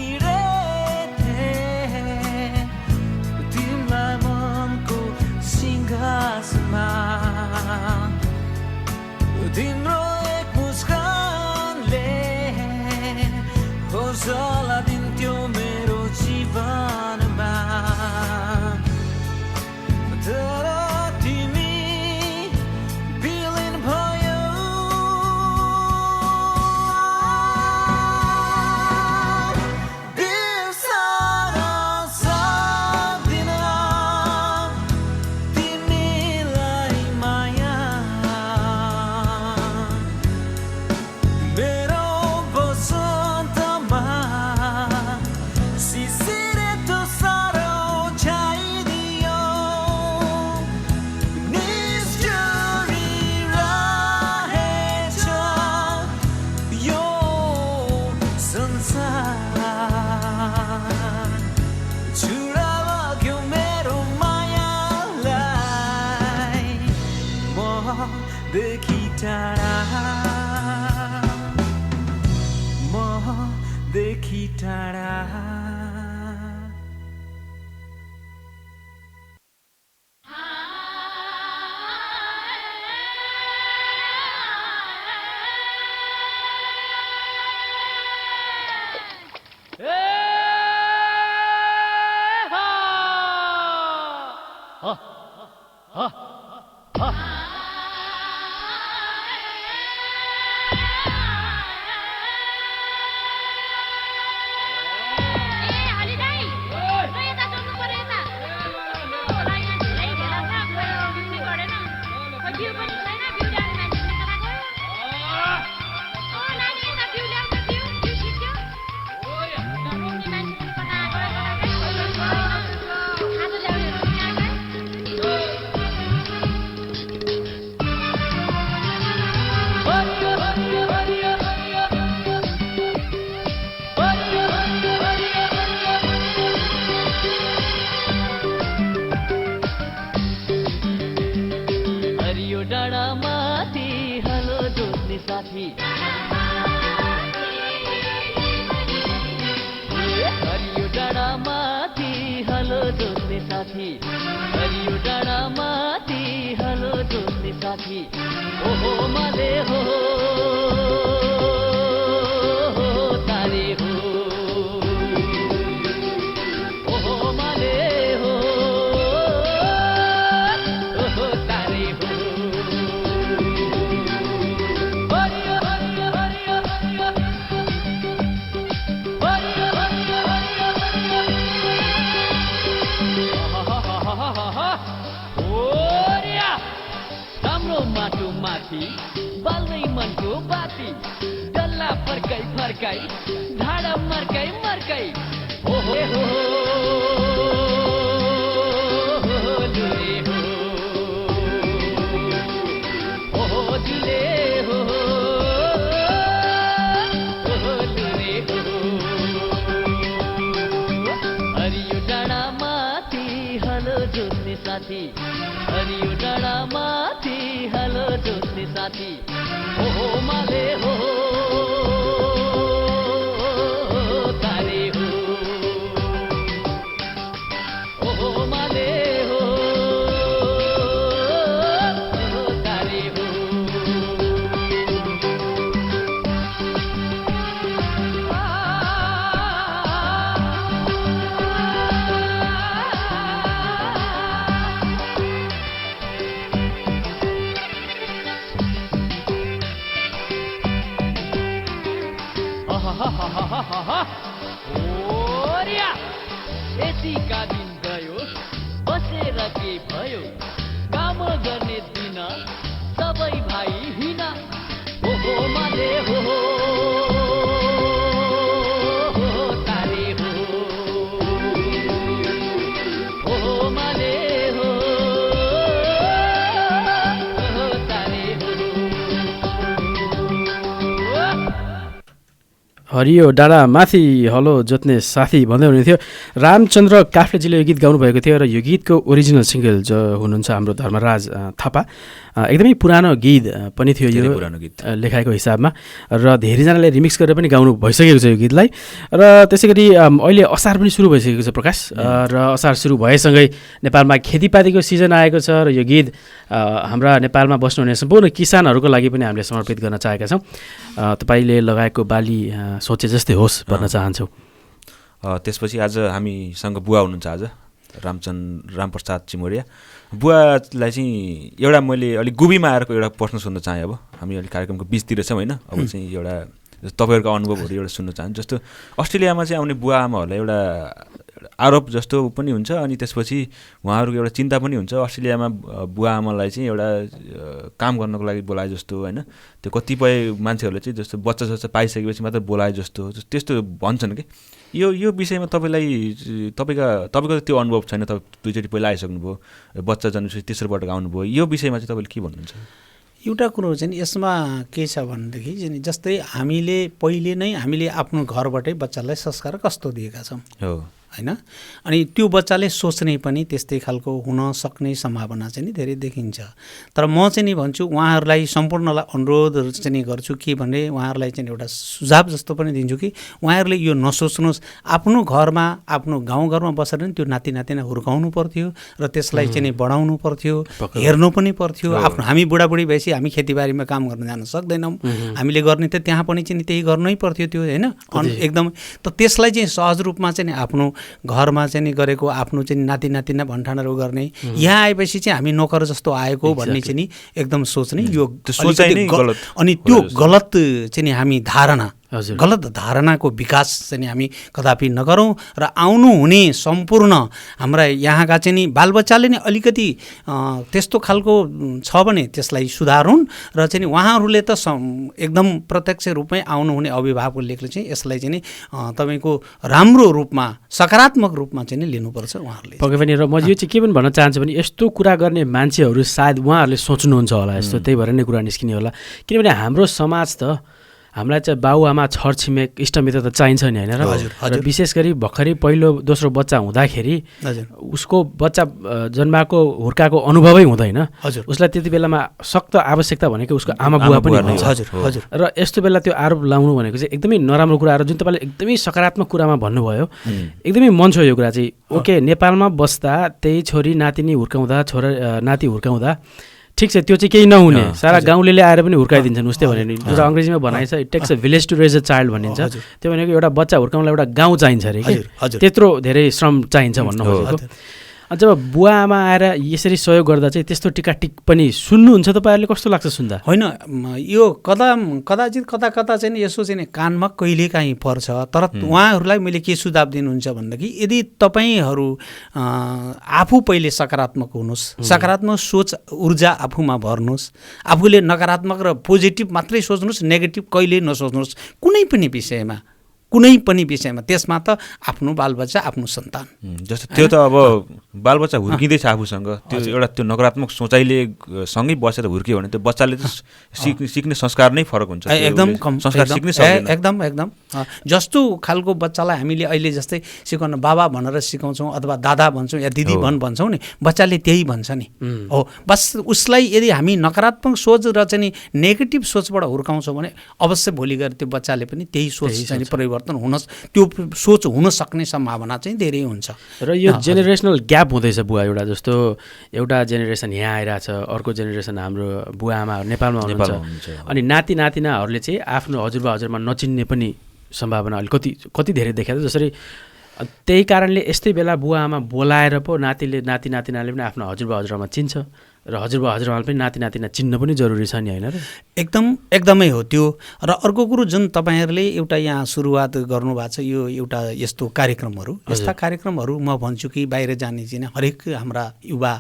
लिहिरेथे तिमीलाई मनको सिंहासनमा तिम्रो एक मुस्कानले हौसला दिन्थ्यो मेरो जीवनमा तर तिमी विलीन भयो बिर्सन सक्दिन तिमीलाई माया मेरो बसन्तमा सिसिरे तुसारो छाइदियो निष्ठुरी रहेछ यो संसार चुरा लाग्यो मेरो मायालाई मदेखि टाढा मदेखि टाढा आज ल्याउने साथी हरियो डाँडा माथि हलो जोत्ने साथी ओहो माले हो तारे हो ओहो माले हो ओहो तारे हो हरियो हरियो हरियो हरियो हरियो हरियो हरियो ओर्या राम्रो माटो माथि बाल्दै मनको बाती डल्ला फर्काइ फर्काइ ढाडा मर्काइ मर्काइ ओहो हो लुरे हो ओहो जुले हो ओहो लुरे हो हरियो डाँडा माथि हलो जोत्ने साथी हरियो डाँडा माथि हलो जोत्ने साथी ओहो माले हो तारे हो ओहो माले हो तारे हो ओर्या यतिका दिन गयो बसेर के भयो काम गर्ने दिन सबै भाइ हिना ओहो माले हो तारे हो ओहो माले हो तारे हो हरियो डाँडा माथि हलो जोत्ने साथी भन्दै हुनुहुन्थ्यो। रामचन्द्र काफ्लेजीले यो गीत गाउनुभएको थियो र यो गीतको ओरिजिनल सिङ्गल जो हुनुहुन्छ हाम्रो धर्मराज थापा। एकदमै पुरानो गीत पनि थियो यो पुरानो गीत लेखाएको हिसाबमा र धेरैजनाले रिमिक्स गरेर पनि गाउनु भइसकेको छ यो गीतलाई। र त्यसै गरी अहिले असार पनि सुरु भइसकेको छ प्रकाश र असार सुरु भएसँगै नेपालमा खेतीपातीको सिजन आएको छ र यो गीत हाम्रा नेपालमा बस्नुहुने सम्पूर्ण किसानहरूको लागि पनि हामीले समर्पित गर्न चाहेका छौँ। तपाईँले लगाएको बाली सोचे जस्तै होस् भन्न चाहन्छौँ। त्यसपछि आज हामीसँग बुवा हुनुहुन्छ आज रामप्रसाद चिमोरिया। बुवालाई चाहिँ एउटा मैले अलिक गुबीमा आएर एउटा प्रश्न सोध्न चाहेँ। अब हामी अलिक कार्यक्रमको बिचतिर छौँ होइन, अब चाहिँ एउटा तपाईँहरूको अनुभवहरू एउटा सुन्न चाहन्छु। जस्तो अस्ट्रेलियामा चाहिँ आउने बुवा आमाहरूलाई एउटा आरोप जस्तो पनि हुन्छ अनि त्यसपछि उहाँहरूको एउटा चिन्ता पनि हुन्छ। अस्ट्रेलियामा बुवा आमालाई चाहिँ एउटा काम गर्नको लागि बोलाए जस्तो होइन, त्यो कतिपय मान्छेहरूले चाहिँ जस्तो बच्चा जस्तो पाइसकेपछि मात्र बोलाए जस्तो त्यस्तो भन्छन् कि यो विषयमा तपाईँको त त्यो अनुभव छैन, तपाईँ दुईचोटि पहिला आइसक्नुभयो, बच्चा जन्मेपछि तेस्रोपटक आउनुभयो, यो विषयमा चाहिँ तपाईँले के भन्नुहुन्छ? एउटा कुरो चाहिँ यसमा के छ भनेदेखि चाहिँ जस्तै पहिले नै हामीले आफ्नो घरबाटै बच्चालाई संस्कार कस्तो दिएका छौँ होइन, अनि त्यो बच्चाले सोच्ने पनि त्यस्तै खालको हुन सक्ने सम्भावना चाहिँ नि धेरै देखिन्छ। तर म चाहिँ नि भन्छु उहाँहरूलाई सम्पूर्णलाई अनुरोधहरू चाहिँ नि गर्छु के भने उहाँहरूलाई चाहिँ एउटा सुझाव जस्तो पनि दिन्छु कि उहाँहरूले यो नसोच्नुहोस्, आफ्नो घरमा आफ्नो गाउँघरमा बसेर नि त्यो नाति नातिना हुर्काउनु पर्थ्यो र त्यसलाई चाहिँ नि बढाउनु पर्थ्यो, हेर्नु पनि पर्थ्यो। आफ्नो हामी बुढाबुढी भएपछि हामी खेतीबारीमा काम गर्न जान सक्दैनौँ, हामीले गर्ने त त्यहाँ पनि चाहिँ त्यही गर्नै पर्थ्यो त्यो होइन एकदम। त त्यसलाई चाहिँ सहज रूपमा चाहिँ आफ्नो घरमा चाहिँ नि गरेको आफ्नो चाहिँ नाति नातिना भन्ठानहरू गर्ने, यहाँ आएपछि चाहिँ हामी नोकर जस्तो आएको भन्ने चाहिँ नि एकदम सोच्ने यो अनि त्यो गलत चाहिँ नि हामी गलत धारणाको विकास चाहिँ हामी कदापि नगरौँ र आउनु हुने सम्पूर्ण हाम्रा यहाँका चाहिँ नि बालबच्चाले नै अलिकति त्यस्तो खालको छ भने त्यसलाई सुधारुन् र चाहिँ नि उहाँहरूले त एकदम प्रत्यक्ष रूपमै आउनुहुने अभिभावकहरूले चाहिँ यसलाई चाहिँ नि तपाईँको राम्रो रूपमा सकारात्मक रूपमा चाहिँ नि लिनुपर्छ उहाँहरूले। पक्कै पनि। र म यो चाहिँ के पनि भन्न चाहन्छु भने यस्तो कुरा गर्ने मान्छेहरू सायद उहाँहरूले सोच्नुहुन्छ होला यस्तो, त्यही भएर नै कुरा निस्किने होला। किनभने हाम्रो समाज त हामीलाई चाहिँ बाबुआमा छरछिमेक इष्टमित्र त चाहिन्छ नि होइन र विशेष गरी भर्खरै पहिलो दोस्रो बच्चा हुँदाखेरि उसको बच्चा जन्माएको हुर्काएको अनुभवै हुँदैन उसलाई त्यति बेलामा सख्त आवश्यकता भनेको उसको आमा बुवा पनि हुन्छ र यस्तो बेला त्यो आरोप लाउनु भनेको चाहिँ एकदमै नराम्रो कुरा र जुन तपाईँले एकदमै सकारात्मक कुरामा भन्नुभयो एकदमै मन छ यो कुरा चाहिँ ओके नेपालमा बस्दा त्यही छोरी नातिनी हुर्काउँदा छोरा नाति हुर्काउँदा ठिक छ त्यो चाहिँ केही नहुने सारा गाउँले आएर पनि हुर्काइदिन्छन् उस्तै भने नि जुन अङ्ग्रेजीमा भनाइ छ it takes a village to raise a child भनिन्छ त्यो भनेको एउटा बच्चा हुर्काउनलाई एउटा गाउँ चाहिन्छ अरे कि त्यत्रो धेरै श्रम चाहिन्छ भन्नु खोजेको जब बुवा आमा आएर यसरी सहयोग गर्दा चाहिँ त्यस्तो टिका टिप्पणी सुन्नुहुन्छ तपाईँहरूले कस्तो लाग्छ सुन्दा होइन यो कदाचित कता कता चाहिँ यसो चाहिँ कानमा कहिलेकाहीँ पर्छ तर उहाँहरूलाई मैले के सुझाव दिनुहुन्छ भनेदेखि यदि तपाईँहरू आफू पहिले सकारात्मक हुनुहोस् सकारात्मक सोच ऊर्जा आफूमा भर्नुहोस् आफूले नकारात्मक र पोजिटिभ मात्रै सोच्नुहोस् नेगेटिभ कहिल्यै नसोच्नुहोस् कुनै पनि विषयमा त्यसमा त आफ्नो बालबच्चा आफ्नो सन्तान जस्तो त्यो त अब बालबच्चा हुर्किँदैछ आफूसँग त्यो एउटा त्यो नकारात्मक सोचाइले सँगै बसेर हुर्कियो भने त्यो बच्चाले त सिक्ने संस्कार नै फरक हुन्छ एकदम संस्कार सिक्नै सक्दैन एकदम जस्तो खालको बच्चालाई हामीले अहिले जस्तै सिकाउन बाबा भनेर सिकाउँछौँ अथवा दादा भन्छौँ या दिदी भन्छौँ नि बच्चाले त्यही भन्छ नि हो बस उसलाई यदि हामी नकारात्मक सोच र चाहिँ नेगेटिभ सोचबाट हुर्काउँछौँ भने अवश्य भोलि गएर त्यो बच्चाले पनि त्यही सोच चाहिँ परिवर्तन त्यो सोच हुन सक्ने सम्भावना चाहिँ धेरै हुन्छ र यो जेनेरेसनल ग्याप हुँदैछ बुवा एउटा जस्तो एउटा जेनेरेसन यहाँ आइरहेछ अर्को जेनेरेसन हाम्रो बुवा आमा नेपालमा हुनुहुन्छ अनि नाति नातिनाहरूले चाहिँ आफ्नो हजुरबा हजुरमा नचिन्ने पनि सम्भावना अलिक कति धेरै देखाएको जसरी त्यही कारणले यस्तै बेला बुवा आमा बोलाएर पो नाति नातिनाले पनि आफ्नो हजुरबा हजुरमा चिन्छ र हजुरबा हजुरआमाले पनि नाति नातिना चिन्न पनि जरुरी छ नि होइन र एकदमै हो त्यो र अर्को कुरो जुन तपाईँहरूले एउटा यहाँ सुरुवात गर्नुभएको छ यो एउटा यस्तो कार्यक्रमहरू यस्ता कार्यक्रमहरू म भन्छु कि बाहिर जाने चाहिँ हरेक हाम्रा युवा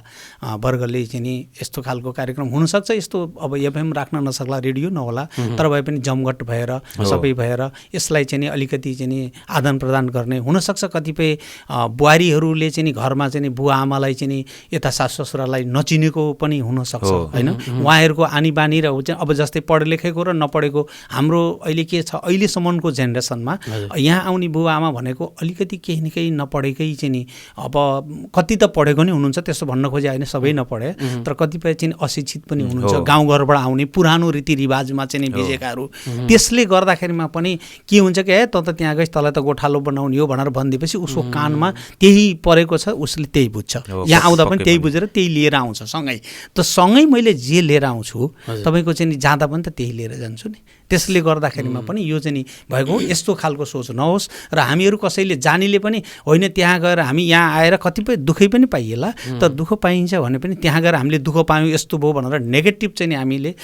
वर्गले चाहिँ यस्तो खालको कार्यक्रम हुनसक्छ यस्तो अब एफएम राख्न नसक्ला रेडियो नहोला तर भए पनि जमघट भएर सबै भएर यसलाई चाहिँ अलिकति चाहिँ आदान प्रदान गर्ने हुनसक्छ कतिपय बुहारीहरूले चाहिँ घरमा चाहिँ बुवा आमालाई चाहिँ यता सासु ससुरालाई नचिनेको पनि हुनसक्छ होइन उहाँहरूको आनी बानी र अब जस्तै पढे लेखेको र नपढेको हाम्रो अहिले के छ अहिलेसम्मको जेनेरेसनमा यहाँ आउने बुवा आमा भनेको अलिकति केही न केही नपढेकै चाहिँ नि अब कति त पढेको नै हुनुहुन्छ त्यस्तो भन्न खोजे होइन सबै नपढे तर कतिपय चाहिँ अशिक्षित पनि हुनुहुन्छ गाउँघरबाट आउने पुरानो रीतिरिवाजमा चाहिँ भिजेकाहरू त्यसले गर्दाखेरिमा पनि के हुन्छ कि त त्यहाँ गएस् तँलाई त गोठालो बनाउने हो भनेर भनिदिएपछि उसको कानमा त्यही परेको छ उसले त्यही बुझ्छ यहाँ आउँदा पनि त्यही बुझेर त्यही लिएर आउँछ सँगै मैले जे लिएर आउँछु तपाईँको चाहिँ जाँदा पनि त त्यही लिएर जान्छु नि त्यसले गर्दाखेरिमा पनि यो चाहिँ भएको यस्तो खालको सोच नहोस् र हामीहरू कसैले जानीले पनि होइन त्यहाँ गएर हामी यहाँ आएर कतिपय दुःखै पनि पाइएला तर दुःख पाइन्छ भने पनि त्यहाँ गएर हामीले दुःख पायौँ यस्तो भयो भनेर नेगेटिभ चाहिँ हामीले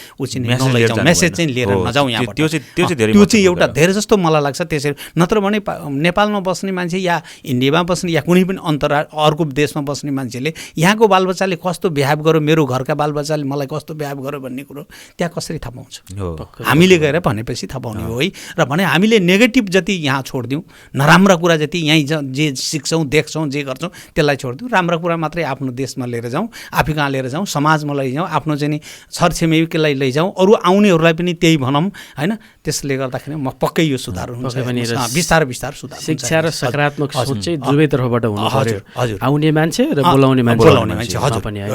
मेसेज चाहिँ लिएर नजाउँ यहाँबाट त्यो चाहिँ एउटा धेरै जस्तो मलाई लाग्छ त्यसरी नत्र भने नेपालमा बस्ने मान्छे या इन्डियामा बस्ने या कुनै पनि अर्को देशमा बस्ने मान्छेले यहाँको बालबच्चाले कस्तो बिहेभ गर्यो मेरो घरका बालबच्चाले मलाई कस्तो बिहेभ गर्यो भन्ने कुरो त्यहाँ कसरी थाहा पाउँछ हामीले गएर भनेपछि थाहा पाउने हो है र भने हामीले नेगेटिभ जति यहाँ छोडिदिउँ नराम्रा कुरा जति यहीँ जे सिक्छौँ देख्छौँ जे गर्छौँ त्यसलाई छोडिदिउँ राम्रो कुरा मात्रै आफ्नो देशमा लिएर जाउँ आफै कहाँ लिएर जाउँ समाजमा लैजाउँ आफ्नो चाहिँ छरछिमेकीलाई लैजाउँ अरू आउनेहरूलाई पनि त्यही भनौँ होइन त्यसले गर्दाखेरि म पक्कै यो सुधार हुन्छ बिस्तारै सुधार शिक्षा र सकारात्मक सोच चाहिँ दुवै तर्फबाट हुनु पर्यो आउने मान्छे र बोलाउने मान्छे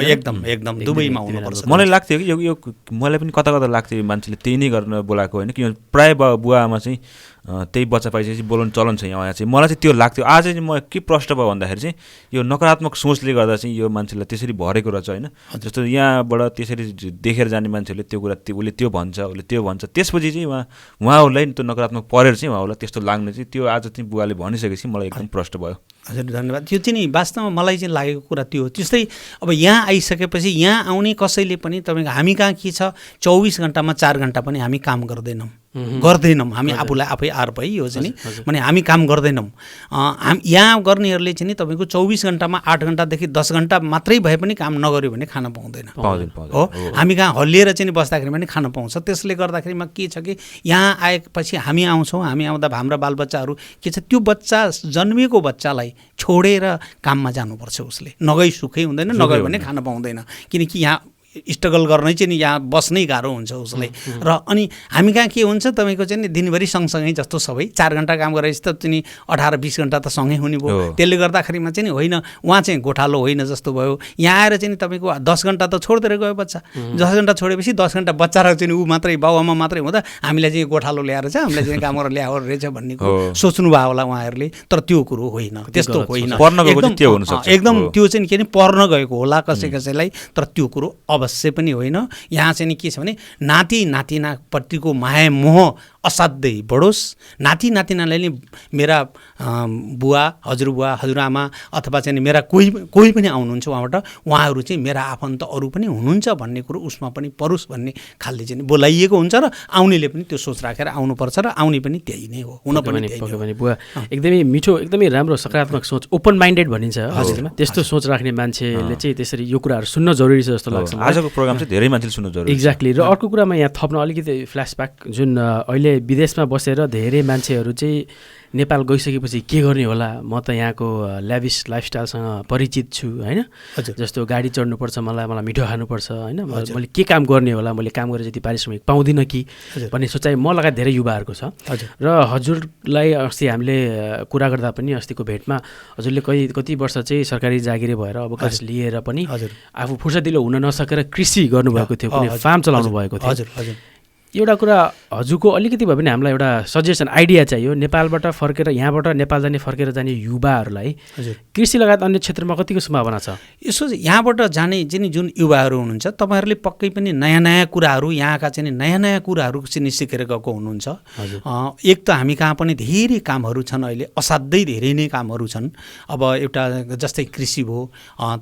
एकदम दुवैमा हुनुपर्छ मलाई लाग्थ्यो कि यो मलाई पनि कता कता लाग्थ्यो मान्छेले त्यही नै गर्न बोलाएको होइन किनभने प्रायः बुवा आमा चाहिँ त्यही बच्चा पाइसकेपछि बोलाउने चलन छ यहाँ चाहिँ मलाई चाहिँ त्यो लाग्थ्यो आज चाहिँ म के प्रश्न भयो भन्दाखेरि चाहिँ यो नकारात्मक सोचले गर्दा चाहिँ यो मान्छेलाई त्यसरी भरेको रहेछ होइन जस्तो यहाँबाट त्यसरी देखेर जाने मान्छेहरूले त्यो कुरा उसले त्यो भन्छ त्यसपछि चाहिँ उहाँहरूलाई त्यो नकारात्मक परेर चाहिँ उहाँहरूलाई त्यस्तो लाग्ने चाहिँ त्यो आज चाहिँ बुवाले भनिसकेपछि मलाई एकदम प्रश्न भयो हजुर धन्यवाद त्यो चाहिँ नि वास्तवमा मलाई चाहिँ लागेको कुरा त्यो हो त्यस्तै अब यहाँ आइसकेपछि यहाँ आउने कसैले पनि तपाईँको हामी कहाँ के छ 24 घन्टामा 4 घन्टा पनि हामी काम गर्दैनौँ हामी आफूलाई आफै आरोप है यो चाहिँ नि भने हामी काम गर्दैनौँ यहाँ गर्नेहरूले चाहिँ नि तपाईँको 24 घन्टामा 8 घन्टादेखि 10 घन्टा मात्रै भए पनि काम नगर्यो भने खान पाउँदैन हो हामी कहाँ हल्लिएर चाहिँ बस्दाखेरि पनि खान पाउँछ त्यसले गर्दाखेरिमा के छ कि यहाँ आएपछि हामी आउँछौँ हामी आउँदा हाम्रा बालबच्चाहरू के छ त्यो बच्चा जन्मिएको बच्चालाई छोडेर काममा जानुपर्छ उसले नगई सुखै हुँदैन नगयो भने खान पाउँदैन किनकि यहाँ स्ट्रगल गर्नै चाहिँ नि यहाँ बस्नै गाह्रो हुन्छ उसलाई। र अनि हामी कहाँ के हुन्छ तपाईँको चाहिँ नि दिनभरि सँगसँगै जस्तो सबै 4 घन्टा काम गरेपछि त चाहिँ 18-20 घन्टा त सँगै हुने भयो। त्यसले गर्दाखेरिमा चाहिँ नि होइन उहाँ चाहिँ गोठालो होइन जस्तो भयो। यहाँ आएर चाहिँ तपाईँको 10 घन्टा त छोडिदिएर गयो बच्चा। 10 घन्टा छोडेपछि 10 घन्टा बच्चा र चाहिँ ऊ मात्रै बाउआमा मात्रै हुँदा हामीलाई चाहिँ गोठालो ल्याएर चाहिँ हामीलाई चाहिँ काम गरेर ल्याएर रहेछ भन्ने सोच्नु भयो होला उहाँहरूले। तर त्यो कुरो होइन, त्यस्तो होइन। एकदम त्यो चाहिँ के नि पर्न गएको होला कसैलाई, तर त्यो कुरो अवश्य पनि होइन। यहाँ चाहिँ नि के छ भने नाति नातिनापट्टिको माया मोह असाध्यै बढोस्। नाति नातिनालाई नि मेरा बुवा हजुरबुवा हजुरआमा अथवा चाहिँ मेरा कोही पनि आउनुहुन्छ उहाँबाट, उहाँहरू चाहिँ मेरा आफन्त अरू पनि हुनुहुन्छ भन्ने कुरो उसमा पनि परोस् भन्ने खालले चाहिँ बोलाइएको हुन्छ र आउनेले पनि त्यो सोच राखेर आउनुपर्छ र आउने पनि त्यही नै हो, हुन पनि त्यही। बुवा एकदमै मिठो, एकदमै राम्रो सकारात्मक सोच, ओपन माइन्डेड भनिन्छ हजुरमा, त्यस्तो सोच राख्ने मान्छेले चाहिँ त्यसरी यो कुराहरू सुन्न जरुरी छ जस्तो लाग्छ। आजको प्रोग्राम चाहिँ धेरै मान्छेले सुन्नु जरुरी। एक्ज्याक्टली। र अर्को कुरामा यहाँ थप्न अलिकति फ्ल्यासब्याक, जुन अहिले विदेशमा बसेर धेरै मान्छेहरू चाहिँ नेपाल गइसकेपछि के गर्ने होला, म त यहाँको ल्याभिस लाइफस्टाइलसँग परिचित छु होइन, जस्तो गाडी चढ्नुपर्छ मलाई मिठो खानुपर्छ होइन, मैले के काम गर्ने होला, मैले काम गरेर जति पारिश्रमिक पाउँदिनँ कि भन्ने सोचाइ म लगायत धेरै युवाहरूको छ। र हजुरलाई अस्ति हामीले कुरा गर्दा पनि अस्तिको भेटमा हजुरले कति वर्ष चाहिँ सरकारी जागिरे भएर अवकाश लिएर पनि आफू फुर्सदिलो हुन नसकेर कृषि गर्नुभएको थियो, कुनै फार्म चलाउनु भएको थियो। एउटा कुरा हजुरको अलिकति भए पनि हामीलाई एउटा सजेसन आइडिया चाहियो, नेपालबाट फर्केर यहाँबाट नेपाल जाने फर्केर जाने युवाहरूलाई कृषि लगायत अन्य क्षेत्रमा कतिको सम्भावना छ? यसो यहाँबाट जाने चाहिँ जुन युवाहरू हुनुहुन्छ तपाईँहरूले पक्कै पनि नयाँ कुराहरू यहाँका चाहिँ नयाँ कुराहरू चाहिँ सिकेर गएको हुनुहुन्छ। एक त हामी कहाँ पनि धेरै कामहरू छन्, अहिले असाध्यै धेरै नै कामहरू छन्। अब एउटा जस्तै कृषि भयो,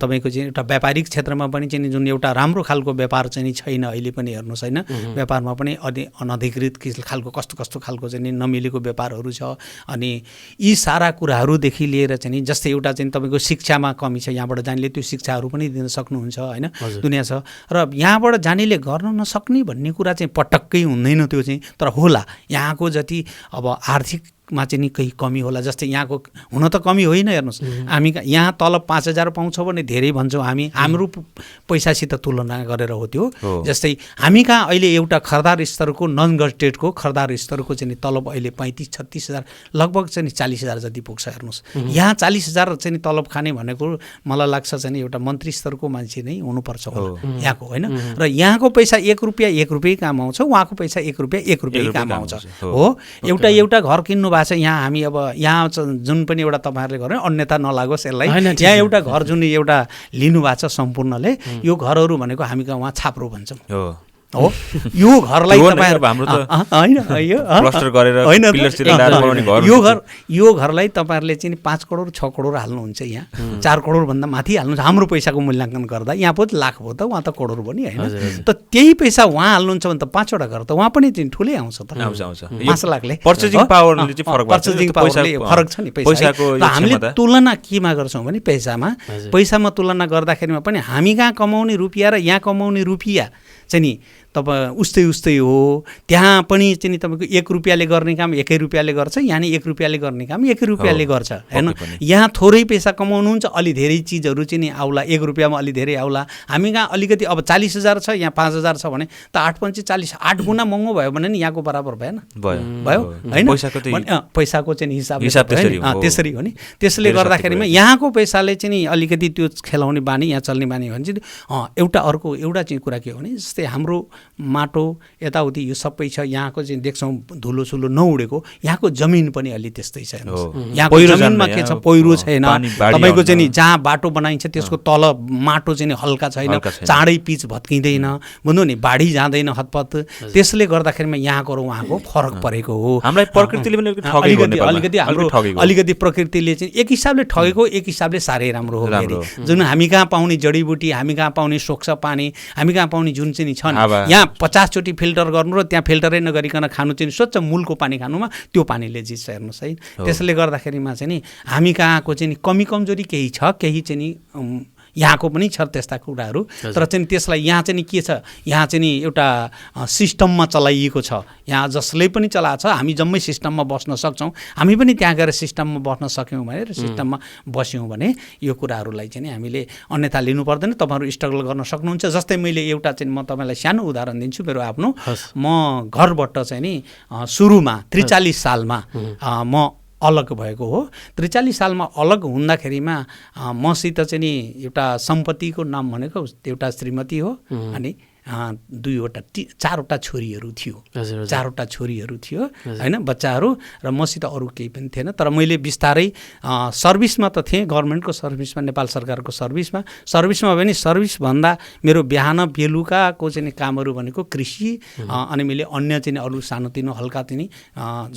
तपाईँको चाहिँ एउटा व्यापारिक क्षेत्रमा पनि चाहिँ जुन एउटा राम्रो खालको व्यापार चाहिँ छैन अहिले पनि, हेर्नुहोस् होइन, व्यापारमा पनि अनधिकृत खालको कस्तो खालको चाहिँ नमिलेको व्यापारहरू छ। अनि यी सारा कुराहरूदेखि लिएर चाहिँ जस्तै एउटा चाहिँ तपाईँको शिक्षामा कमी छ, यहाँबाट जानेले त्यो शिक्षाहरू पनि दिन सक्नुहुन्छ होइन, दुनियाँ छ। र यहाँबाट जानेले गर्न नसक्ने भन्ने कुरा चाहिँ पटक्कै हुँदैन त्यो चाहिँ, तर होला यहाँको जति अब आर्थिकमा चाहिँ नि केही कमी होला। जस्तै यहाँको हुन त कमी होइन, हेर्नुहोस् हामी यहाँ तलब 5,000 पाउँछौँ भने धेरै भन्छौँ हामी, हाम्रो पैसासित तुलना गरेर हो त्यो। जस्तै हामी कहाँ अहिले एउटा खरदार स्तरको नन गजेटेडको खरदार स्तरको चाहिँ तलब अहिले 35-36 हजार लगभग चाहिँ 40 हजार जति पुग्छ। हेर्नुहोस् यहाँ 40 हजार चाहिँ तलब खाने भनेको मलाई लाग्छ चाहिँ एउटा मन्त्री स्तरको मान्छे नै हुनुपर्छ यहाँको होइन। र यहाँको पैसा 1 रुपियाँ काम आउँछ, उहाँको पैसा 1 रुपियाँ काम आउँछ हो। एउटा घर किन्नु भएको छ यहाँ, हामी अब यहाँ जुन पनि एउटा तपाईँहरूले गर्ने अन्यथा नलागोस् यसलाई, यहाँ एउटा घर जुन एउटा लिनु भएको छ सम्पूर्णले, यो घरहरू भनेको हामी कहाँ उहाँ छाप्रो भन्छौँ हो। यो घरलाई यो घरलाई तपाईँहरूले चाहिँ 5 करोड 6 करोड हाल्नुहुन्छ, यहाँ 4 करोडभन्दा माथि हाल्नुहुन्छ हाम्रो पैसाको मूल्याङ्कन गर्दा। यहाँ पो लाख भयो त, उहाँ त करोड भयो नि होइन। त त्यही पैसा उहाँ हाल्नुहुन्छ भने त 5वटा घर त उहाँ पनि चाहिँ ठुलै आउँछ त, 5 लाखले। पर्चेजिङ पावरले फरक छ नि पैसा। हामीले तुलना केमा गर्छौँ भने पैसामा तुलना गर्दाखेरिमा पनि हामी कहाँ कमाउने रुपियाँ र यहाँ कमाउने रुपियाँ चाहिँ नि तपाईँ उस्तै हो। त्यहाँ पनि चाहिँ तपाईँको 1 रुपियाँले गर्ने काम 1 रुपियाँले गर्छ, यहाँ नि 1 रुपियाँले गर्ने काम 1 रुपियाँले गर्छ होइन। यहाँ थोरै पैसा कमाउनुहुन्छ, अलि धेरै चिजहरू चाहिँ नि आउला, 1 रुपियाँमा अलि धेरै आउला। हामी कहाँ अलिकति अब 40 हजार छ, यहाँ 5 हजार छ भने त 8 × 40 8 गुणा महँगो भयो भने नि यहाँको बराबर भएन भयो होइन। पैसाको चाहिँ हिसाब त्यसरी हो नि। त्यसले गर्दाखेरिमा यहाँको पैसाले चाहिँ नि अलिकति त्यो खेलाउने बानी, यहाँ चल्ने बानी हो भने चाहिँ एउटा चाहिँ कुरा के हो भने जस्तै हाम्रो माटो यताउति यो सबै छ, यहाँको चाहिँ देख्छौँ धुलोसुलो नउडेको, यहाँको जमिन पनि अलि त्यस्तै छ। यहाँको जमिनमा के छ, पहिरो छैन तपाईँको चाहिँ नि, जहाँ बाटो बनाइन्छ त्यसको तल माटो चाहिँ हल्का छैन, चाँडै पिच भत्किँदैन, बुझ्नु नि, बाढी जाँदैन हतपत। त्यसले गर्दाखेरिमा यहाँको र उहाँको फरक परेको हो। हामीलाई प्रकृतिले पनि अलिकति हाम्रो अलिकति प्रकृतिले चाहिँ एक हिसाबले ठगेको, एक हिसाबले साह्रै राम्रो हो। जुन हामी कहाँ पाउने जडीबुटी, हामी कहाँ पाउने स्वच्छ पानी, हामी कहाँ पाउने जुन चाहिँ छन्, यहाँ 50 चोटि फिल्टर गर्नु र त्यहाँ फिल्टरै नगरिकन खानु चाहिँ स्वच्छ मूलको पानी खानुमा त्यो पानीले जित्छ। हेर्नुहोस् है, त्यसले गर्दाखेरिमा चाहिँ नि हामी कहाँको चाहिँ कमी कमजोरी केही छ, केही चाहिँ नि यहाँको पनि छ त्यस्ता कुराहरू तर चाहिँ त्यसलाई यहाँ चाहिँ के छ यहाँ चाहिँ एउटा सिस्टममा चलाइएको छ यहाँ जसले पनि चलाएको छ हामी जम्मै सिस्टममा बस्न सक्छौँ हामी पनि त्यहाँ गएर सिस्टममा बस्न सक्यौँ भने र सिस्टममा बस्यौँ भने यो कुराहरूलाई चाहिँ हामीले अन्यथा लिनु पर्दैन तपाईँहरू स्ट्रगल गर्न सक्नुहुन्छ जस्तै मैले एउटा चाहिँ म तपाईँलाई सानो उदाहरण दिन्छु मेरो आफ्नो म घरबाट चाहिँ नि सुरुमा 43 सालमा म अलग भएको हो 43 सालमा अलग हुँदाखेरिमा मसित चाहिँ नि एउटा सम्पत्तिको नाम भनेको एउटा श्रीमती हो अनि 4वटा छोरीहरू थियो 4वटा छोरीहरू थियो हैन बच्चाहरू र मसित अरू केही पनि थिएन तर मैले बिस्तारै सर्भिसमा त थिएँ गभर्नमेन्टको सर्भिसमा नेपाल सरकारको सर्भिसमा पनि सर्भिस भन्दा मेरो बिहान बेलुकाको चाहिँ कामहरू भनेको कृषि अनि मैले अन्य चाहिँ अरू सानोतिनो हल्का तिनी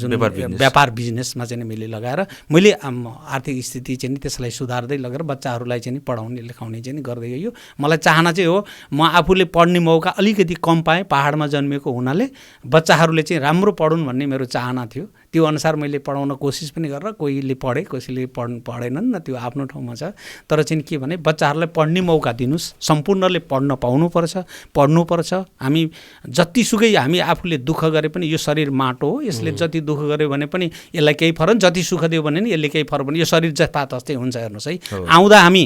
जुन व्यापार बिजनेसमा चाहिँ मैले लगाएर मैले आर्थिक स्थिति चाहिँ त्यसलाई सुधार्दै लगेर बच्चाहरूलाई चाहिँ पढाउने लेखाउने चाहिँ गर्दै गयो मलाई चाहना चाहिँ हो म आफूले पढ्ने मौका अलिकति कम पाएँ पहाडमा जन्मेको हुनाले बच्चाहरूले चाहिँ राम्रो पढुन् भन्ने मेरो चाहना थियो त्यो अनुसार मैले पढाउन कोसिस पनि गरेर कोहीले पढे कसैले पढेनन् न त्यो आफ्नो ठाउँमा छ तर चाहिँ के भने बच्चाहरूलाई पढ्ने मौका दिनुस् सम्पूर्णले पढ्न पढ्नुपर्छ हामी जतिसुकै हामी आफूले दुःख गरे पनि यो शरीर माटो हो यसले जति दुःख गर्यो भने पनि यसलाई केही फरक जति सुख दियो भने नि यसले केही फरक पनि यो शरीर जस्तै हुन्छ हेर्नुहोस् है आउँदा हामी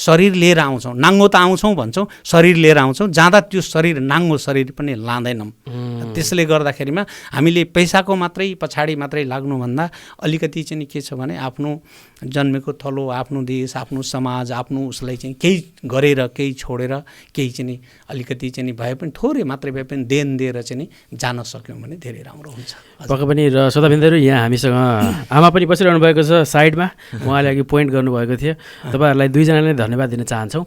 शरीर लिएर आउँछौँ नाङ्गो त आउँछौँ भन्छौँ शरीर लिएर आउँछौँ जाँदा त्यो शरीर नाङ्गो शरीर पनि लाँदैनौँ त्यसले गर्दाखेरिमा हामीले पैसाको मात्रै पछाडि मात्रै लाग्नुभन्दा अलिकति चाहिँ के छ भने आफ्नो जन्मेको थलो आफ्नो देश आफ्नो समाज आफ्नो उसलाई चाहिँ केही गरेर केही छोडेर केही चाहिँ अलिकति चाहिँ भए पनि थोरै मात्रै भए पनि देन दिएर चाहिँ जान सक्यौँ भने धेरै राम्रो हुन्छ पक्कै पनि र सदाबिन्दुहरू यहाँ हामीसँग आमा पनि बसिरहनु भएको छ साइडमा उहाँले अघि पोइन्ट गर्नुभएको थियो तपाईँहरूलाई दुईजनाले धन्यवाद दिन चाहन्छौँ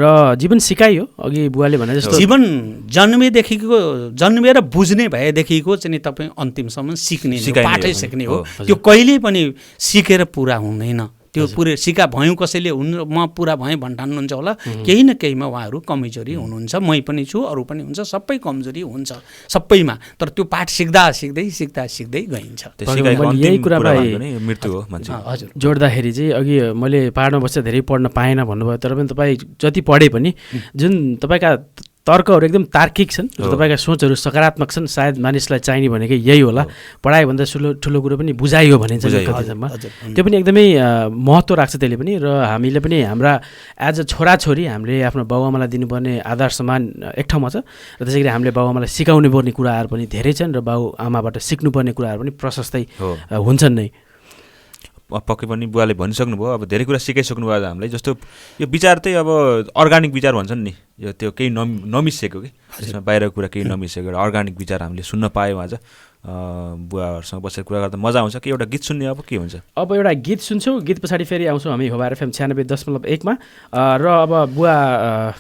र जीवन सिकाइयो अघि बुवाले भने जस्तो जीवन जन्मेर बुझ्ने भएदेखिको चाहिँ तपाईँ अन्तिमसम्म सिक्ने पाठै सिक्ने हो त्यो कहिल्यै पनि सिकेर पुरा हुँदैन त्यो पुरै सिका भयौँ कसैले म पुरा भएँ भन्ठान्नुहुन्छ होला केही न केहीमा उहाँहरू कमजोरी हुनुहुन्छ मै पनि छु अरू पनि हुन्छ सबै कमजोरी हुन्छ सबैमा तर त्यो पाठ सिक्दै गइन्छ यही कुरामा मृत्यु हो हजुर जोड्दाखेरि चाहिँ अघि मैले पहाडमा बस्दा धेरै पढ्न पाएन भन्नुभयो तर पनि तपाईँ जति पढे पनि जुन तपाईँका तर्कहरू एकदम तार्किक छन् तपाईँका सोचहरू सकारात्मक छन् सायद मानिसलाई चाहिने भनेकै यही होला पढाइभन्दा ठुलो कुरो पनि बुझाइ हो भनिन्छ कतिसम्म त्यो पनि एकदमै महत्त्व राख्छ त्यसले पनि र हामीले पनि हाम्रा एज अ छोराछोरी हामीले आफ्नो बाबुआमालाई दिनुपर्ने आदर सम्मान एक ठाउँमा छ र त्यसै गरी हामीले बाबुआमालाई सिकाउनु पर्ने कुराहरू पनि धेरै छन् र बाबुआमाबाट सिक्नुपर्ने कुराहरू पनि प्रशस्तै हुन्छन् नै पक्कै पनि बुवाले भनिसक्नुभयो अब धेरै कुरा सिकाइसक्नु भयो हामीलाई जस्तो यो विचार चाहिँ अब अर्ग्यानिक विचार भन्छन् नि यो त्यो केही नमिसेको कि त्यसमा बाहिरको कुरा केही नमिसेको एउटा अर्ग्यानिक विचार हामीले सुन्न पायौँ आज बुवाहरूसँग बसेर कुरा गर्दा मजा आउँछ कि एउटा गीत सुन्ने अब के हुन्छ अब एउटा गीत सुन्छौँ गीत पछाडि फेरि आउँछौँ हामी होबार एफएम 96.1 मा र अब बुवा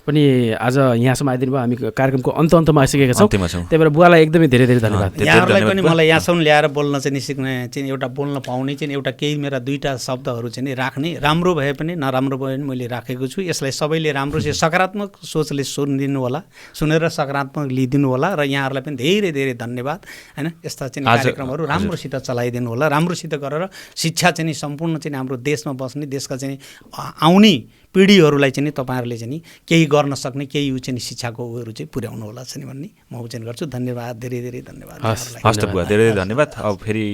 पनि आज यहाँसम्म आइदिनु भयो हामी कार्यक्रमको अन्तमा आइसकेका छौँ त्यही भएर बुवालाई एकदमै धेरै धेरै धन्यवाद यहाँहरूलाई पनि मलाई यहाँसम्म ल्याएर बोल्न चाहिँ सिक्ने चाहिँ एउटा बोल्न पाउने चाहिँ एउटा केही मेरा दुईवटा शब्दहरू चाहिँ राख्ने राम्रो भए पनि नराम्रो भए पनि मैले राखेको छु यसलाई सबैले राम्रो चाहिँ सकारात्मक सोचले सुनिदिनु होला सुनेर सकारात्मक लिइदिनु होला र यहाँहरूलाई पनि धेरै धेरै धन्यवाद होइन यस्ता चाहिँ कार्यक्रमहरू राम्रोसित चलाइदिनु होला राम्रोसित गरेर शिक्षा चाहिँ सम्पूर्ण चाहिँ हाम्रो देशमा बस्ने देशका चाहिँ आउने पिँढीहरूलाई चाहिँ तपाईँहरूले चाहिँ केही गर्न सक्ने केही ऊ चाहिँ शिक्षाको उयोहरू चाहिँ पुर्याउनु होला चाहिँ भन्ने म वचन गर्छु धन्यवाद धेरै धेरै धन्यवाद हस् त बुवा धेरै धेरै धन्यवाद अब फेरि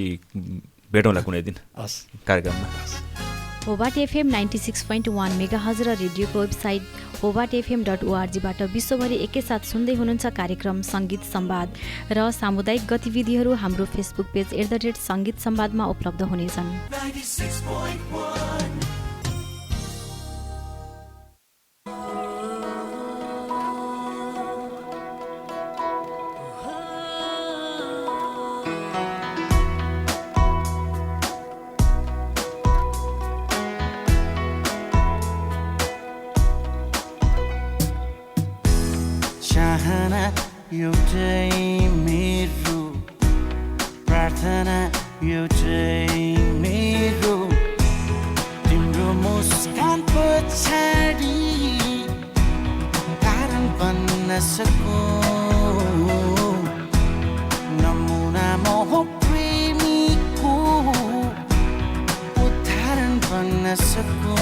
भेटौँला कुनै दिन हस् कार्यक्रममा होबाट एफएम 96.1 मेगाहर्ज र रेडियोको वेबसाइट hobatfm.org-बाट विश्वभरि एकैसाथ सुन्दै हुनुहुन्छ कार्यक्रम सङ्गीत संवाद र सामुदायिक गतिविधिहरू हाम्रो फेसबुक पेज @सङ्गीत संवादमा उपलब्ध हुनेछन्। चाहना एउटै मेरो प्रार्थना एउटै मेरो तिम्रो मुस्कान पछाडि कारण बन्न सकूं नमुना मोह प्रेमीको उदाहरण बन्न सकूं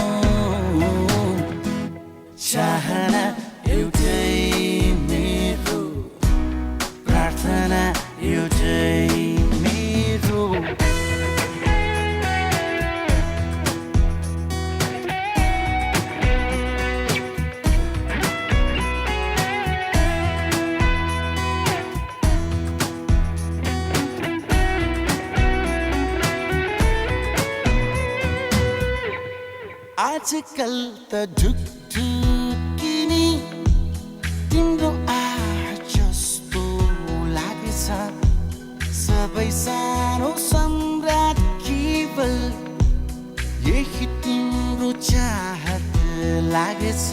आजकल त ढुकढुकिनी तिम्रो आहार जस्तो लागेछ सबै सानो सम्राट केवल यही तिम्रो चाहत लागेछ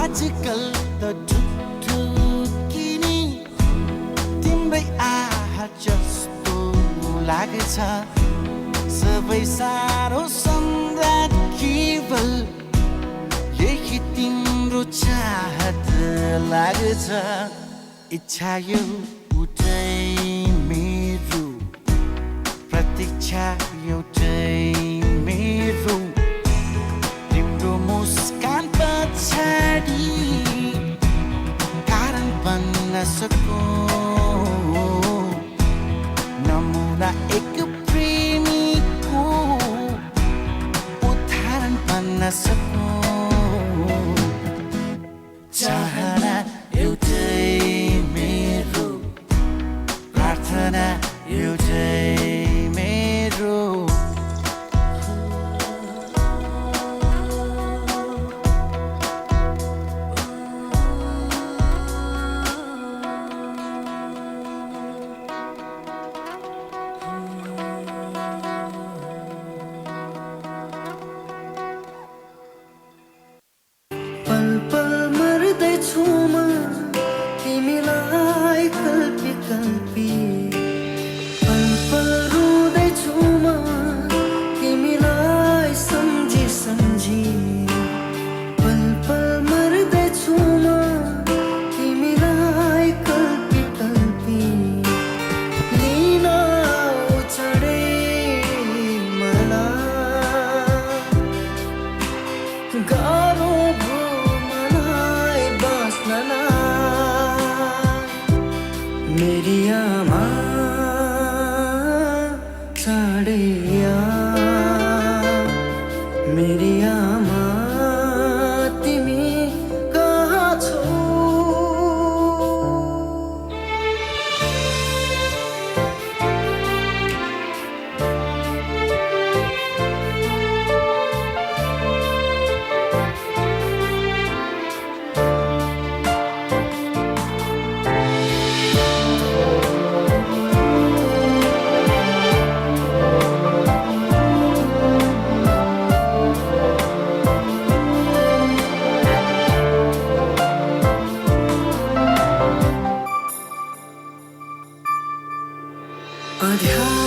आजकल त ढुकढुकिनी तिम्रै आहार जस्तो लागेछ सबै सानो सम्राट केवल यही तिम्रो चाहत लागेछ इच्छा एउटै मेरो प्रतीक्षा एउटै मेरो तिम्रो मुस्कान पछाडि कारण बन्न सकूं नमुना एक प्रेमीको उदाहरण बन्न सकूं चाहना एउटै मेरो प्रार्थना एउटै मेरो पल पल मर्दैछु म तिमीलाई कल्पी कल्पी पल पल रुँदैछु म तिमीलाई सम्झी सम्झी पल पल मर्दैछु म तिमीलाई कल्पी कल्पी लिन चढे मलाई गाह्रो भो मलाई बाँच्नलाई मेरी आमा चाँडै आ मेरी आमा तिमी कहाँ छौ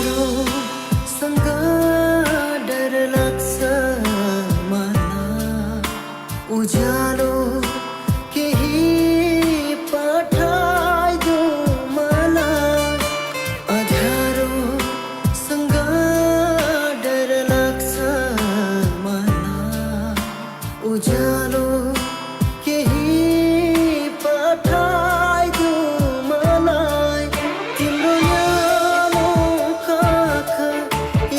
अँध्यारोसँग डर लाग्छ मलाई उज्यालो केही पठाइदेऊ मलाई अँध्यारोसँग डर लाग्छ मलाई उज्यालो केही पठाइदेऊ मलाई तिम्रो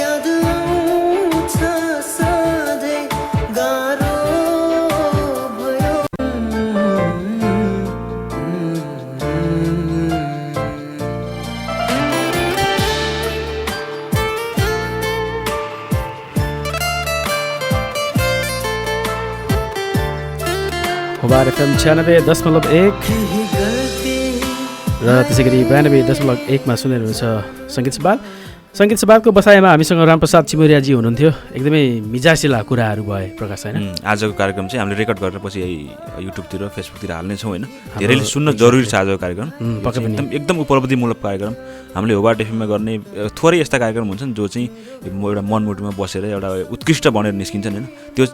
याद आउँछ सधैँ गाह्रो भयो होबार FM 96.1 केही गल्ती र त्यसै गरी 92.1मा सुनेर हुनुहुन्छ सङ्गीत संवाद सङ्गीत संवादको बसाइमा हामीसँग रामप्रसाद चिमोरियाजी हुनुहुन्थ्यो एकदमै मिजासिला कुराहरू भए प्रकाश होइन आजको कार्यक्रम चाहिँ हामीले रेकर्ड गरेर पछि युट्युबतिर फेसबुकतिर हाल्नेछौँ होइन धेरैले सुन्न जरुरी छ आजको कार्यक्रम एकदम उपलब्धिमूलक कार्यक्रम हामीले होबार एफएममा गर्ने थोरै यस्ता कार्यक्रम हुन्छन् जो चाहिँ एउटा मनमुटुमा बसेर एउटा उत्कृष्ट बनेर निस्किन्छन् होइन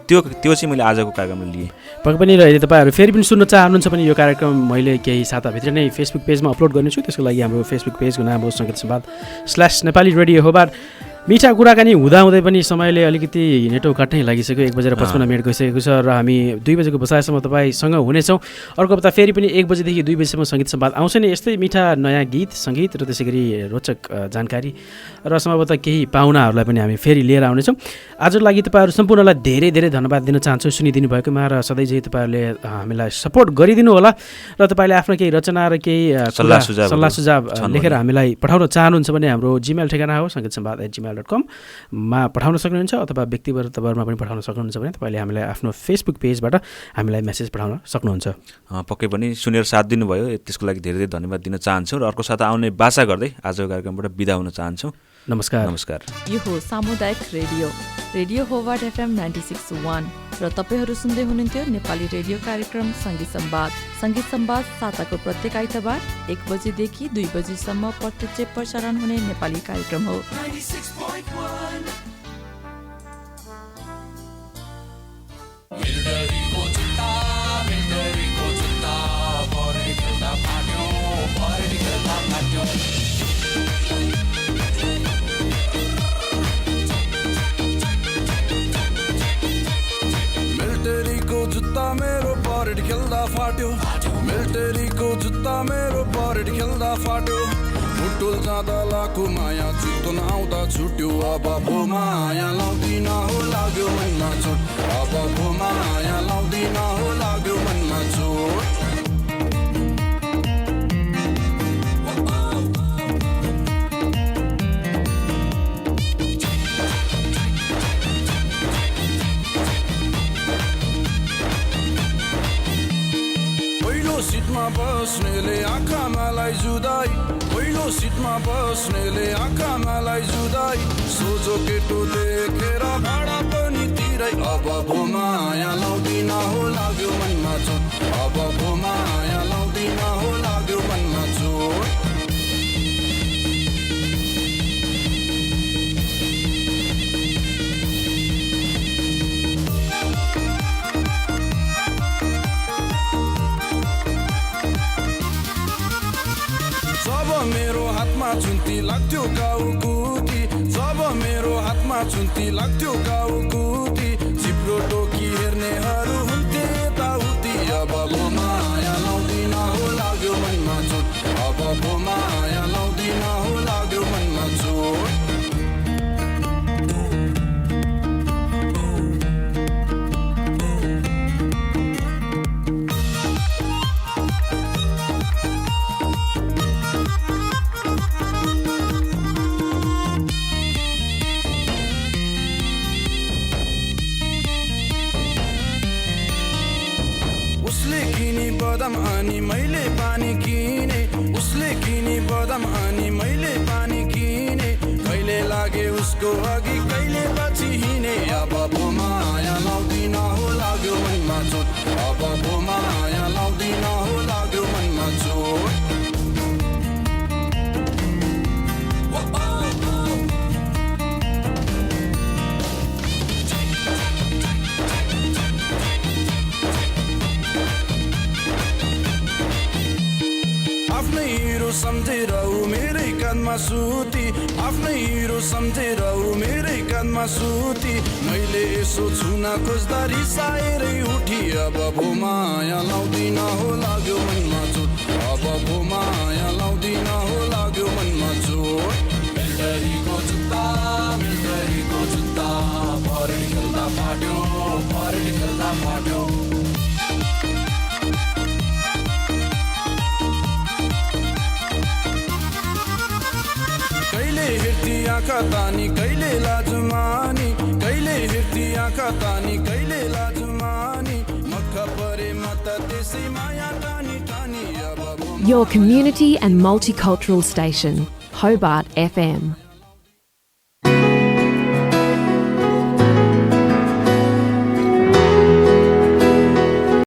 त्यो चाहिँ मैले आजको कार्यक्रममा लिएँ पक्कै पनि र यदि तपाईँहरू फेरि पनि सुन्न चाहनुहुन्छ भने यो कार्यक्रम मैले केही साताभित्र नै फेसबुक पेजमा अपलोड गर्नेछु त्यसको लागि हाम्रो फेसबुक पेजको नाम हो सङ्गीत संवाद /नेपाली रेडियो होबार मिठा कुराकानी हुँदाहुँदै पनि समयले अलिकति नेटो काट्नै लागिसक्यो 1:55 गइसकेको छ र हामी 2 बजेको बसाइसम्म तपाईँसँग हुनेछौँ। अर्को हप्ता फेरि पनि 1 बजेदेखि 2 बजेसम्म सङ्गीत संवाद आउँछ नि, यस्तै मिठा नयाँ गीत सङ्गीत र त्यसै गरी रोचक जानकारी र सम्भवतः केही पाहुनाहरूलाई पनि हामी फेरि लिएर आउनेछौँ। आजको लागि तपाईँहरू सम्पूर्णलाई धेरै धेरै धन्यवाद दिन चाहन्छु सुनिदिनु भएकोमा र सधैँ चाहिँ तपाईँहरूले हामीलाई सपोर्ट गरिदिनु होला र तपाईँले आफ्नो केही रचना र केही सल्लाह सुझाव लेखेर हामीलाई पठाउन चाहनुहुन्छ भने हाम्रो जिमेल ठेगाना हो sangeetsambad@gmail.com मा पठाउन सक्नुहुन्छ अथवा व्यक्तिगत तवरमा पनि पठाउन सक्नुहुन्छ भने तपाईँले हामीलाई आफ्नो फेसबुक पेजबाट हामीलाई मेसेज पठाउन सक्नुहुन्छ। पक्कै पनि सुनेर साथ दिनुभयो, त्यसको लागि धेरै धेरै धन्यवाद दिन चाहन्छु र अर्को साता आउने बाचा गर्दै आजको कार्यक्रमबाट बिदा हुन चाहन्छु। नमस्कार। यो हो सामुदायिक रेडियो होबाट FM 96.1 र तपाईँहरू सुन्दै हुनुहुन्थ्यो नेपाली रेडियो कार्यक्रम सङ्गीत संवाद साताको प्रत्येक आइतबार 1 बजेदेखि 2 बजेसम्म प्रत्यक्ष प्रसारण हुने नेपाली कार्यक्रम हो। 96.1 जुत्ता मेरो परेड खेल्दा फाट्यो, मिलिटरीको जुत्ता मेरो परेड खेल्दा फाट्यो, फुटबल जाँदा लाखो माया चितवन आउँदा छुट्यो, अब भो माया लाउँदिन हो लाग्यो मनमा चोट, अब भो माया लाउँदिन हो लाग्यो मनमा चोट। सिटमा बस्नेले आँखा मलाई जुदाई, पहिलो सिटमा बस्नेले आँखा मलाई जुदाई, सोझो केटो देखेर भाडा पनि तिरै, अब भो माया लाउँदिन हो लाग्यो मनमा चोट, अब भो माया लाउँदिन हो लाग्यो मनमा चोट। जब मेरो हातमा चुन्ती लाग्थ्यो गाउँकुती, जब मेरो हातमा चुन्ती लाग्थ्यो गाउँकुती, चिप्लो टोकी हेर्नेहरू हुन्थे यताउति, अब भो माया लाउँदिन हो लाग्यो मनमा चोट, अब भो माया लाउँदिन हो लाग्यो मनमा चोट। बदाम अनि मैले पानी किने, उसले किनी बदाम अनि मैले पानी किने, कहिले लागे उसको अघि कहिले पछि हिँडे, अब भो माया लाउँदिन हो लाग्यो मनमा चोट, अब भो माया लाउँदिन हो लाग्यो मनमा चोट। सम्झेर ऊ मेरै काँधमा सुती, आफ्नै हिरो सम्झेर ऊ मेरै काँधमा सुती, मैले यसो छुन खोज्दा रिसाएरै उठी, अब भो माया लाउँदिन हो लाग्यो मनमा चोट, अब भो माया लाउँदिन हो लाग्यो मनमा चोट। मिलिटरीको जुत्ता परेड खेल्दा फाट्यो, परेड खेल्दा फाट्यो। कहिले हेर्ती आँखा तानी कहिले लाजुमानी, कहिले हेर्ती आँखा तानी कहिले लाजुमानी, मक्खा परे म त त्यसै माया टानी टानी, अब Your community and multicultural station, Hobart FM.